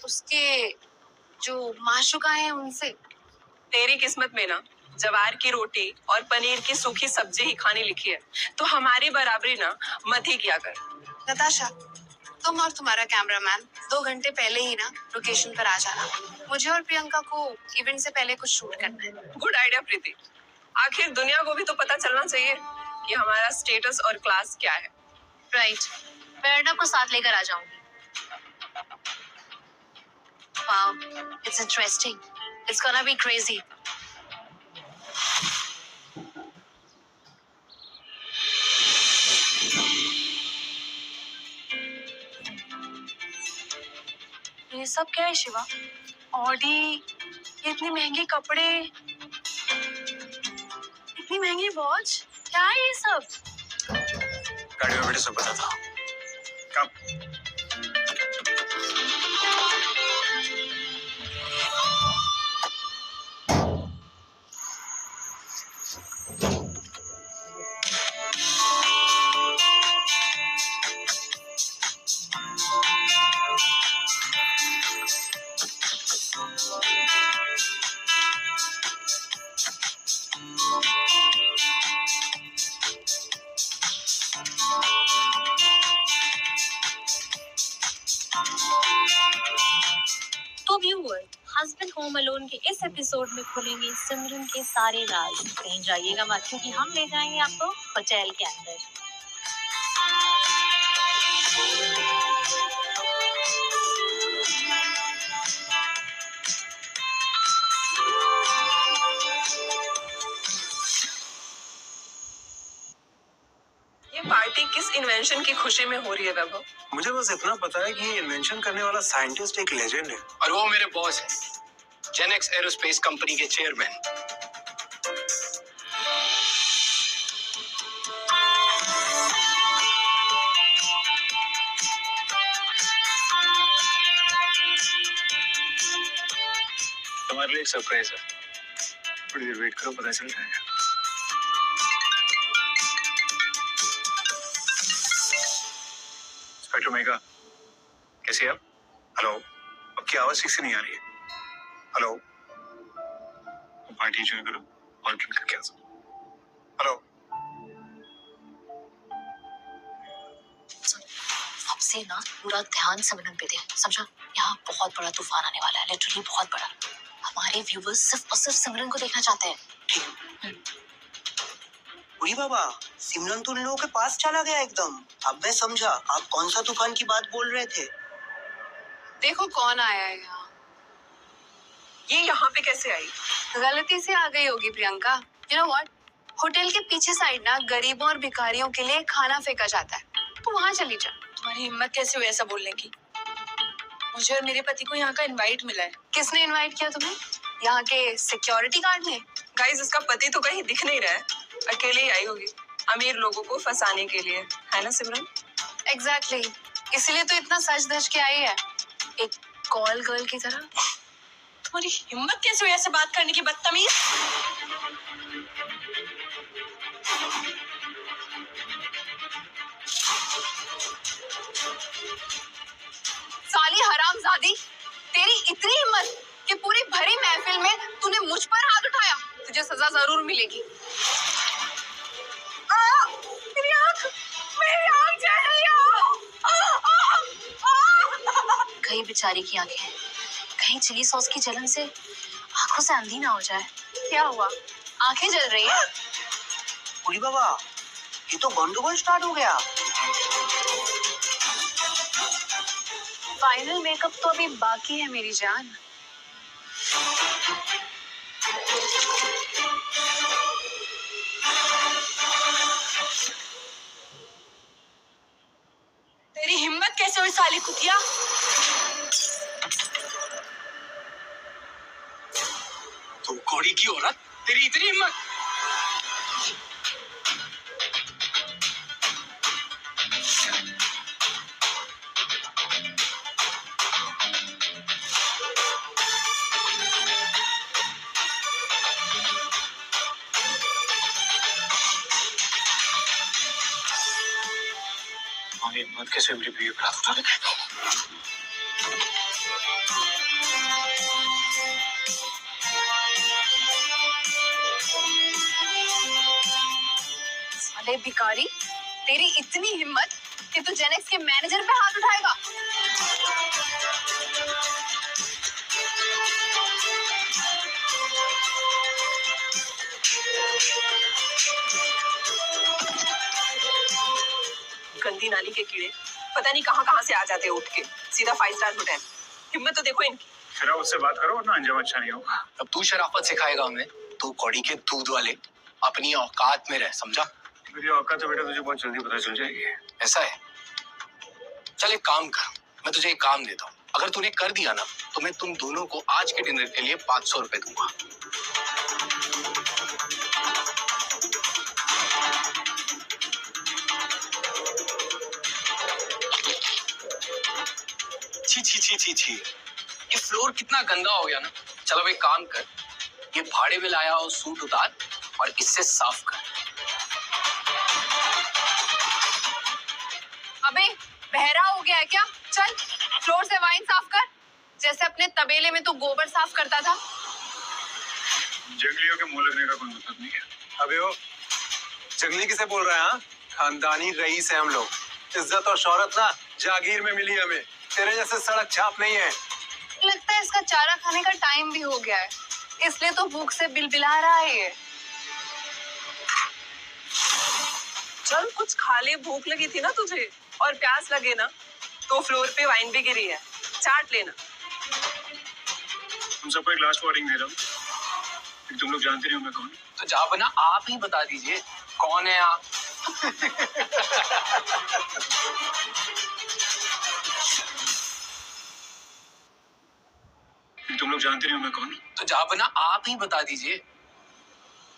उसके जो माशुका हैं उनसे? तेरी किस्मत में ना जवार की रोटी और पनीर की सूखी सब्जी ही खानी लिखी है, तो हमारी बराबरी ना मत ही किया कर। नताशा, तुम और तुम्हारा कैमरामैन 2 घंटे पहले ही ना लोकेशन पर आ जाना। मुझे और प्रियंका को इवेंट से पहले कुछ शूट करना है। गुड आइडिया प्रीति। आखिर दुनिया को भी तो पता चलना चाहिए कि हमारा स्टेटस और क्लास क्या है। राइट, मैं अर्नब को साथ लेकर आ जाऊंगी। Wow, it's interesting, it's gonna be crazy. ये सब क्या है शिवा? ऑडी, ये इतने महंगे कपड़े, इतनी महंगी वॉच, क्या है ये सब? गाड़ी में बैठे सब पता था। कब? तो व्यूअर, हस्बैंड होम अलोन के इस एपिसोड में खुलेंगे सिमरन के सारे राज। कहीं जाइएगा मत, क्योंकि हम ले जाएंगे आपको होटल के अंदर। ये पार्टी किस इन्वेंशन की खुशी में हो रही है वैभव? मुझे बस इतना पता है कि ये इन्वेंशन करने वाला साइंटिस्ट एक लेजेंड है। और वो मेरे बॉस है, जेनेक्स एरोस्पेस कंपनी के चेयरमैन। तुम्हारे लिए एक सरप्राइज है, थोड़ी देर वेट करो, पता चल जाएगा। इंस्पेक्टर मेघा, कैसे आप? हेलो, आपकी आवाज ठीक से नहीं आ रही है। हेलो, पार्टी ज्वाइन करो, कॉल करके आ जाओ। हेलो, सबसे ना पूरा ध्यान सिमरन पे दे, समझा? यहाँ बहुत बड़ा तूफान आने वाला है, लिटरली बहुत बड़ा। हमारे व्यूवर्स सिर्फ और सिर्फ सिमरन को देखना चाहते हैं। उरी बाबा, सिमरन तो उन लोगों के पास चला गया एकदम। अब मैं समझा आप कौन सा तूफान की बात बोल रहे थे। देखो कौन आया है यहाँ। ये यहाँ पे कैसे आई? गलती से आ गई होगी Priyanka. You know what, hotel के पीछे साइड ना गरीबों और भिखारियों के लिए खाना फेंका जाता है, तो वहाँ चली जा। तुम्हारी हिम्मत कैसे हुई ऐसा बोलने की? मुझे और मेरे पति को यहाँ का इनवाइट मिला है। किसने इनवाइट किया तुम्हें? यहाँ के सिक्योरिटी गार्ड ने? गाइस, इसका पति तो कहीं दिख नहीं रहा है, अकेले ही आई होगी अमीर लोगों को फंसाने के लिए, है ना सिमरन? एग्जैक्टली, इसीलिए तो इतना सज धज के आई है, एक कॉल गर्ल की तरह। तुम्हारी हिम्मत कैसे हुई ऐसे बात करने की, बदतमीज! साली हरामजादी, तेरी इतनी हिम्मत कि पूरी भरी महफिल में तूने मुझ पर हाथ उठाया। तुझे सजा जरूर मिलेगी। मेरी आँख जल रही है। कहीं बेचारी की आंखें, कहीं चिली सॉस की जलन से आंखों से अंधी ना हो जाए। क्या हुआ, आंखें जल रही है? उरी बाबा, ये तो गंडगोल स्टार्ट हो गया। फाइनल मेकअप तो अभी बाकी है मेरी जान। तेरी हिम्मत कैसे हुई साली कुतिया? तुम घोड़ी की औरत, तेरी इतनी हिम्मत! साली हिम्मत कैसे मेरी बीवी पर हाथ उठा लगे। साले भिखारी, तेरी इतनी हिम्मत कि तू जेनेक्स के मैनेजर पे हाथ उठाएगा। गंदी नाली के कीड़े पता नहीं कहाँ से आ जाते हैं उठ के सीधा 5 स्टार होटल। हिम्मत तो देखो इनकी। फिर आप उससे बात करो वरना अंजाम अच्छा नहीं होगा। अब तू शराफत सिखाएगा हमें? तू कौड़ी के दूध वाले, अपनी औकात में रह, समझा? मेरी औकात तो बेटा तुझे बहुत जल्दी पता चल जाएगी। ऐसा है? चल एक काम कर, मैं तुझे एक काम देता हूँ। अगर तूने कर दिया ना तो मैं तुम दोनों को आज के डिनर के लिए 500 रुपए दूंगा। छी छी छी छी छी, ये फ्लोर कितना गंदा हो गया ना। चलो अब एक काम कर, ये भाड़े में लाया हो सूट उतार और इससे साफ कर। अबे बहरा हो गया है क्या? चल फ्लोर से वाइन साफ कर, जैसे अपने तबेले में तू गोबर साफ करता था। जंगलियों के मुंह लगने का कोई मतलब नहीं है। अबे ओ, जंगली किसे बोल रहा है? हाँ, खानदानी रईस है हम लोग। इज्जत और शोहरत ना जागीर में मिली हमें, तेरे जैसे सड़क छाप नहीं है। लगता है इसका चारा खाने का टाइम भी हो गया है, इसलिए तो भूख से बिलबिला रहा है ये। चल कुछ खा ले, भूख लगी थी ना तुझे और प्यास लगे ना तो फ्लोर पे वाइन भी गिरी है, चाट लेना। तुम सबको एक लास्ट वार्निंग दे रहा हूँ, तुम लोग जानते नहीं हो मैं कौन। तो जा बना आप ही बता दीजिए कौन है आप। तुम लोग जानते नहीं हो मैं कौन। तो जा बना आप ही बता दीजिए।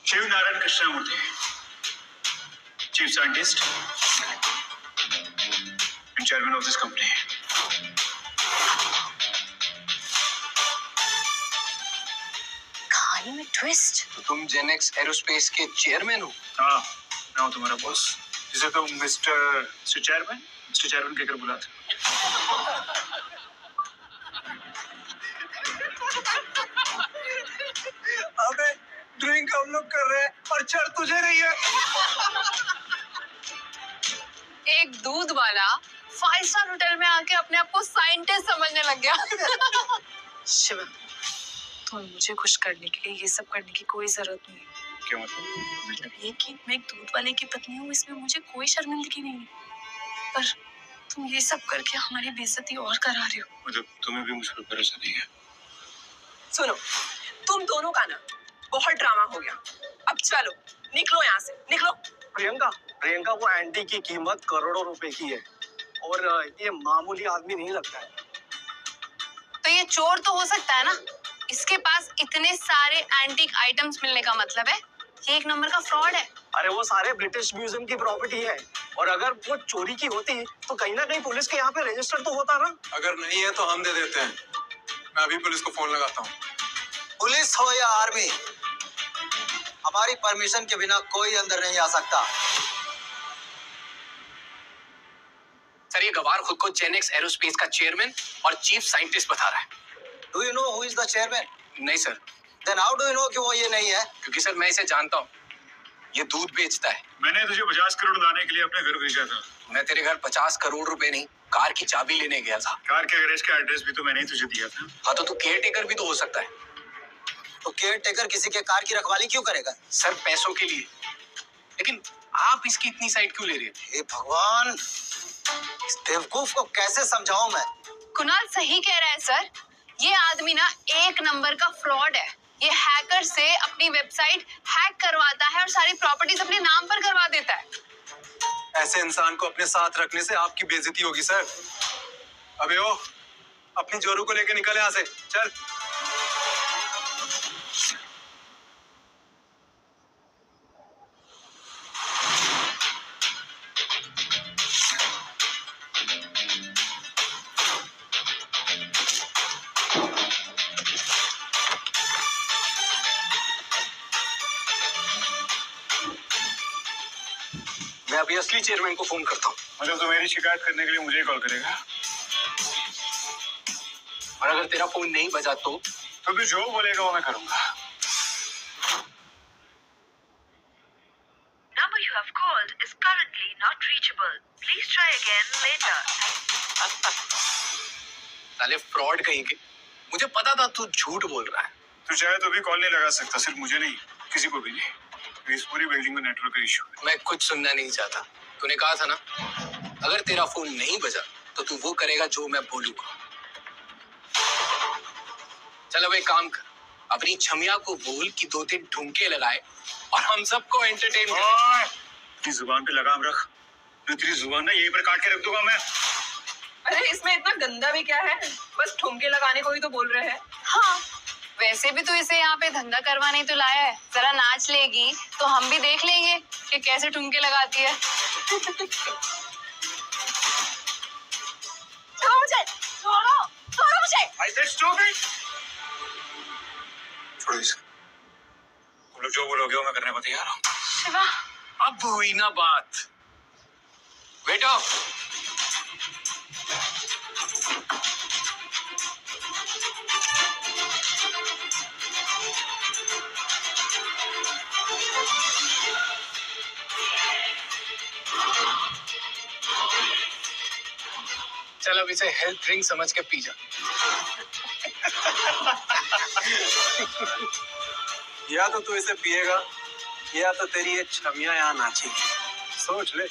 Shiv Narayan Krishnamurthy, chief scientist and chairman of this company. कहानी में ट्विस्ट। तो तुम जेनेक्स एरोस्पेस के चेयरमैन हो? हाँ, मैं हूँ तुम्हारा बॉस, जिसे तुम मिस्टर चेयरमैन कहकर बुलाते। अबे ड्रिंक हम लोग कर रहे हैं और चढ़ तुझे रही है। एक दूध वाला 5 स्टार होटल में आके अपने आप को साइंटिस्ट समझने लग गया। शिव, तो मुझे खुश करने के लिए ये सब करने की कोई जरूरत नहीं है। क्या मतलब? मतलब ये कि मैं एक दूध वाले की पत्नी हूँ, इसमें मुझे कोई शर्मिंदगी नहीं है। पर तुम ये सब करके हमारी बेइज्जती और करा रहे हो। मतलब तुम्हें भी मुझ पर भरोसा नहीं है? सुनो, तुम दोनों का ना बहुत ड्रामा हो गया। अब चलो निकलो यहाँ से, निकलो। प्रियंका वो एंटी की कीमत करोड़ों रुपए की है और ये मामूली आदमी नहीं लगता है। तो ये चोर तो हो सकता है ना, इसके पास इतने सारे एंटीक आइटम्स मिलने का मतलब है ये एक नंबर का फ्रॉड है। अरे वो सारे ब्रिटिश म्यूजियम की प्रॉपर्टी है और अगर वो चोरी की होती तो कहीं ना कहीं पुलिस के यहाँ पे रजिस्टर तो होता ना। अगर नहीं है तो हम दे देते हैं। मैं अभी पुलिस को फोन लगाता हूँ। पुलिस हो या आर्मी, हमारी परमिशन के बिना कोई अंदर नहीं आ सकता। सर ये गवार खुद को जेनेक्स एरोस्पेस का चेयरमैन और चीफ साइंटिस्ट बता रहा है। Do you know who is the chairman? नहीं sir. Then how do you know कि वो ये नहीं है? क्योंकि सर मैं इसे जानता हूँ, ये दूध बेचता है। मैंने तुझे 50 करोड़ लाने के लिए अपने घर भेजा था। मैं तेरे घर 50 करोड़ रुपए नहीं, कार की चाबी लेने गया था। कार के गैरेज का एड्रेस भी तो मैंने ही तुझे दिया था। हाँ तो तू केयर टेकर भी तो हो सकता है। तो केयर टेकर किसी के कार की रखवाली क्यों करेगा? सर पैसों के लिए। लेकिन आप इसकी इतनी साइड क्यों ले रहे हैं? हे भगवान, इस बेवकूफ को कैसे समझाऊं मैं? कुणाल सही कह रहा है सर, ये आदमी ना एक नंबर का फ्रॉड है। ये हैकर से अपनी वेबसाइट हैक करवाता है और सारी प्रॉपर्टीज अपने नाम पर करवा देता है। ऐसे इंसान को अपने साथ रखने से आपकी बेइज्जती होगी सर। अबे ओ, अपनी जोरू को लेकर निकल यहाँ से, चल। मैं अभी असली चेयरमैन को फोन करता हूँ। मतलब तो मेरी शिकायत करने के लिए मुझे ही कॉल करेगा? और अगर तेरा फोन नहीं बजा तो तू जो बोलेगा वो मैं करूंगा। Number you have called is currently not reachable. Please try again later. साले फ्रॉड कहीं के, मुझे पता था तू झूठ बोल रहा है। तू चाहे तो भी कॉल नहीं लगा सकता, सिर्फ मुझे नहीं, किसी को भी नहीं। इस पूरी बिल्डिंग में नेटवर्क का इशू है। मैं कुछ सुनना नहीं चाहता। तूने कहा था ना, अगर तेरा फोन नहीं बजा तो तू वो करेगा जो मैं बोलूंगा। चल अब एक काम कर, अपनी छमिया को बोल कि 2-3 ठुमके लगाए और हम सबको एंटरटेन करे। अपनी जुबान पे लगाम रख, मैं तेरी जुबान ना यहीं पर काट के रख दूंगा मैं। अरे इसमें इतना गंदा भी क्या है, बस ठुमके लगाने को ही तो बोल रहे हैं। हाँ, वैसे भी तो इसे यहाँ पे धंधा करवाने तो लाया है। जरा नाच लेगी तो हम भी देख लेंगे कि कैसे ठुमके लगाती है। छोड़ो मुझे, छोड़ो, छोड़ो मुझे। I said stop it. छोड़ो इसे। तुम लोग जो बोलोगे वो मैं करने को तैयार हूँ। शिवा, अब हुई ना बात। बेटा चल अब इसे हेल्थ ड्रिंक समझ के पी जा। या तो तू इसे पिएगा या तो तेरी ये छमिया यहाँ नाचेगी, सोच ले।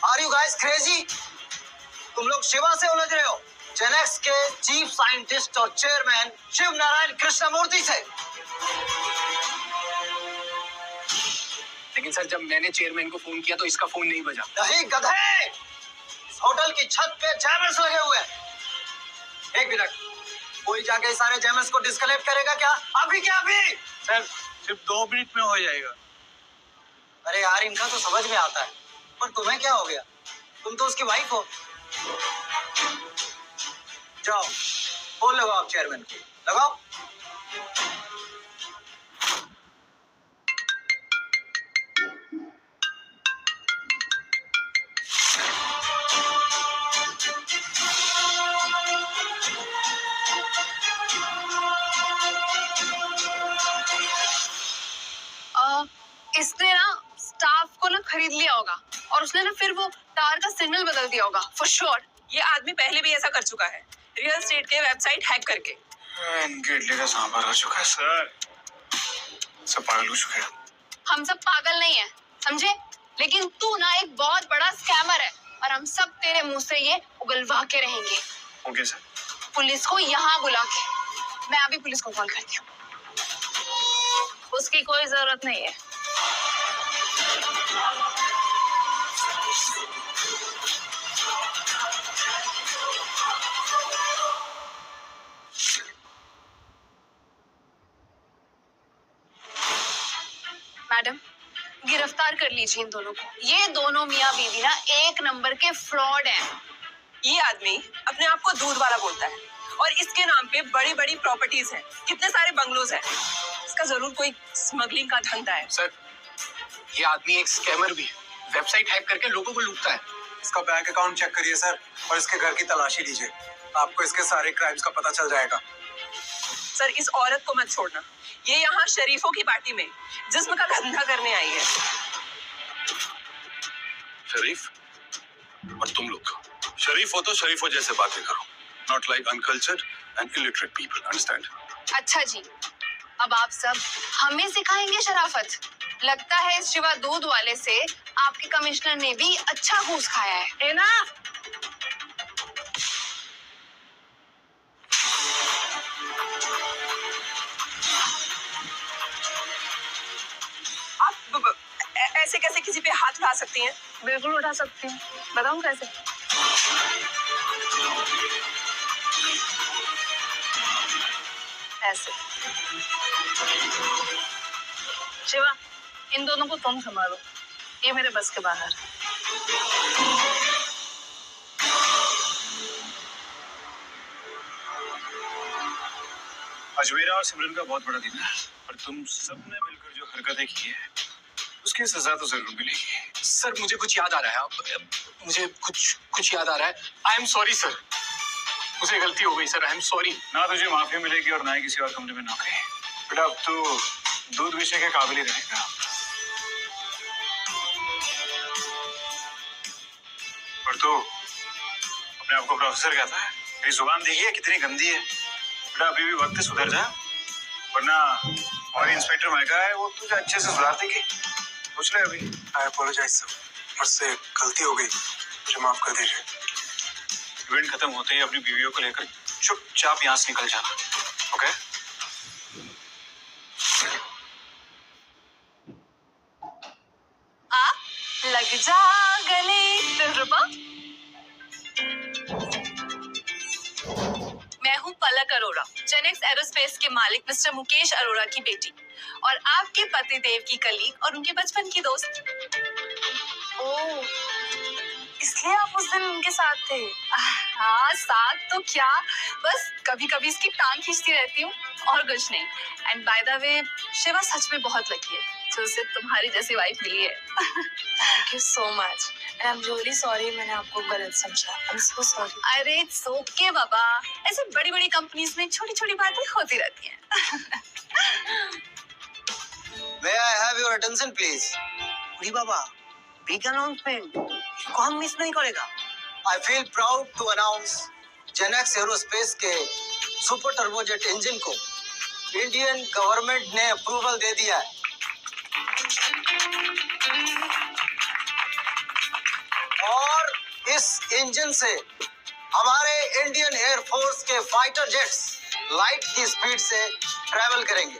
Are you guys crazy? तुम लोग शिवा से उलझ रहे हो, जेनेक्स के चीफ साइंटिस्ट और चेयरमैन शिव नारायण कृष्णमूर्ति से। लेकिन सर जब मैंने चेयरमैन को फोन किया तो इसका फोन नहीं बजा। नहीं गधे, इस होटल की छत पे जैमर्स लगे हुए हैं। एक मिनट, कोई जाके सारे जैमर्स को डिस्कनेक्ट करेगा क्या? अभी क्या अभी? सर सिर्फ 2 मिनट में हो जाएगा। अरे यार इनका तो समझ में आता है, पर तुम्हें क्या हो गया? तुम तो उसकी वाइफ हो। जाओ फोन लगाओ आप चेयरमैन को, लगाओ। इसने ना स्टाफ को ना खरीद लिया होगा और उसने ना फिर वो तार का सिग्नल बदल दिया होगा फॉर श्योर। ये आदमी पहले भी ऐसा कर चुका है, रियल एस्टेट के वेबसाइट हैक करके। इनके इडली का सांभर आ चुका है सर, सब पागल हो चुके हैं। हम सब पागल नहीं है, समझे? लेकिन तू ना एक बहुत बड़ा स्कैमर है और हम सब तेरे मुंह से ये उगलवा के रहेंगे। Okay sir. पुलिस को यहाँ बुला के। मैं अभी पुलिस को कॉल करती हूँ। उसकी कोई जरूरत नहीं है। मैडम, गिरफ्तार कर लीजिए इन दोनों को। ये दोनों मियाँ बीवी ना एक नंबर के फ्रॉड हैं। ये आदमी अपने आप को दूध वाला बोलता है और इसके नाम पे बड़ी बड़ी प्रॉपर्टीज हैं, कितने सारे बंगलोज हैं। इसका जरूर कोई स्मगलिंग का धंधा है। सर ये आदमी एक स्कैमर भी है, वेबसाइट हैक करके लोगों को लूटता है। इसका बैंक अकाउंट चेक करिए सर, और इसके घर की तलाशी लीजिए, आपको इसके सारे क्राइम्स का पता चल जाएगा। सर इस औरत को मत छोड़ना, ये यहाँ शरीफों की पार्टी में जिस्म का धंधा करने आई है। शरीफ? और तुम लोग शरीफ हो तो शरीफों जैसे बातें करो, not like uncultured and illiterate people, understand? अच्छा जी, अब आप सब हमें सिखाएंगे शराफत। लगता है इस शिवा दूध वाले से आपके कमिश्नर ने भी अच्छा घूस खाया है ना? आप ऐसे कैसे किसी पे हाथ उठा सकती हैं? बिल्कुल उठा सकती हूँ, बताऊँ कैसे? ऐसे। शिवा, इन दोनों को तुम संभालो, ये मेरे बस के बाहर। आज मेरा और सिमरन का बहुत बड़ा दिन है, पर तुम सबने मिलकर जो हरकतें की है उसकी सजा तो जरूर मिलेगी। सर मुझे कुछ याद आ रहा है, मुझे कुछ याद आ रहा है। आई एम सॉरी सर, मुझे गलती हो गई सर, आई एम सॉरी। ना तुझे माफी मिलेगी और ना ही किसी और कमरे में नौकरी। बेटा अब तू दूध बेचने के काबिल ही रहेगा। और तू अपने आप को प्रोफेसर कहता है, तेरी जुबान देखिए कितनी गंदी है। बेटा अभी भी वक्त सुधर जा, वरना हमारी इंस्पेक्टर माइका है, वो तुझे अच्छे से सुधार देगी। पूछ ले अभी। आई अपोलोजाइज सर, मुझसे गलती हो गई, मुझे माफ कर दीजिए। इवेंट खत्म होते ही अपनी बीवियों को लेकर चुपचाप यहाँ से निकल जाना, ओके? लग जा गले दिलरुबा। मैं हूँ पलक अरोड़ा, जेनेक्स एरोस्पेस के मालिक मिस्टर मुकेश अरोड़ा की बेटी और आपके पतिदेव की कलीग और उनके बचपन की दोस्त। ओह, इसलिए आप उस दिन उनके साथ थे? हाँ, साथ तो क्या, बस कभी कभी इसकी टांग खींचती रहती हूँ और कुछ नहीं। And by the way, Shiva सच में बहुत लकी है जो उसे तुम्हारी जैसी वाइफ मिली है। Thank you so much and I am really sorry, मैंने आपको गलत समझा। I am so sorry. अरे इट्स ओके बाबा, ऐसे बड़ी बड़ी कंपनीज में छोटी छोटी बातें होती रहती हैं। May I have your attention please? जी बाबा, बिग अनाउंसमेंट, इसको हम मिस नहीं करेगा। I feel proud to announce Genex aerospace के सुपर टर्बोजेट इंजन को इंडियन गवर्नमेंट ने अप्रूवल दे दिया है। और इस इंजन से हमारे इंडियन एयरफोर्स के फाइटर जेट्स लाइट की स्पीड से ट्रैवल करेंगे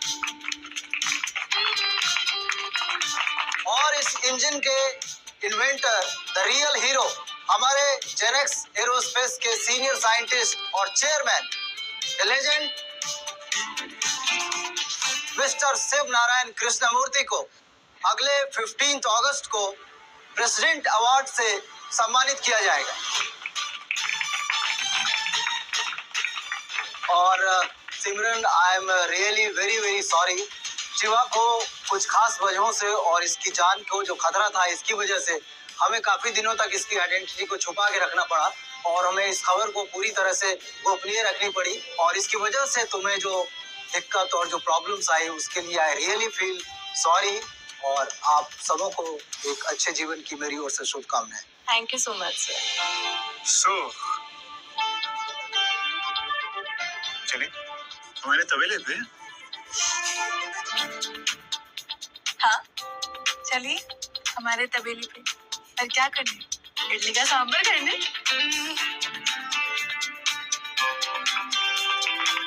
और इस इंजन के इन्वेंटर, द रियल हीरो, हमारे जेनेक्स एरोस्पेस के सीनियर साइंटिस्ट और chairman, the legend mister Shiv Narayan Krishnamurthy को अगले 15 अगस्त को प्रेसिडेंट अवार्ड से सम्मानित किया जाएगा। और Simran, I am really very very sorry. Shiva को कुछ खास वजहों से और इसकी जान को जो खतरा था, इसकी वजह से हमें काफी दिनों तक इसकी आइडेंटिटी को छुपा के रखना पड़ा और हमें इस खबर को पूरी तरह से गोपनीय रखनी पड़ी। और इसकी वजह से तुम्हें जो दिक्कत और जो प्रॉब्लम्स आई, उसके लिए आई रियली फील सॉरी। और आप सबों को एक अच्छे जीवन की मेरी ओर से शुभकामनाएं। Thank you so much sir. So चलिए हमारे तबेले पे। हाँ, चलिए हमारे तबेले पे। और क्या करने? इडली का सांभर करने।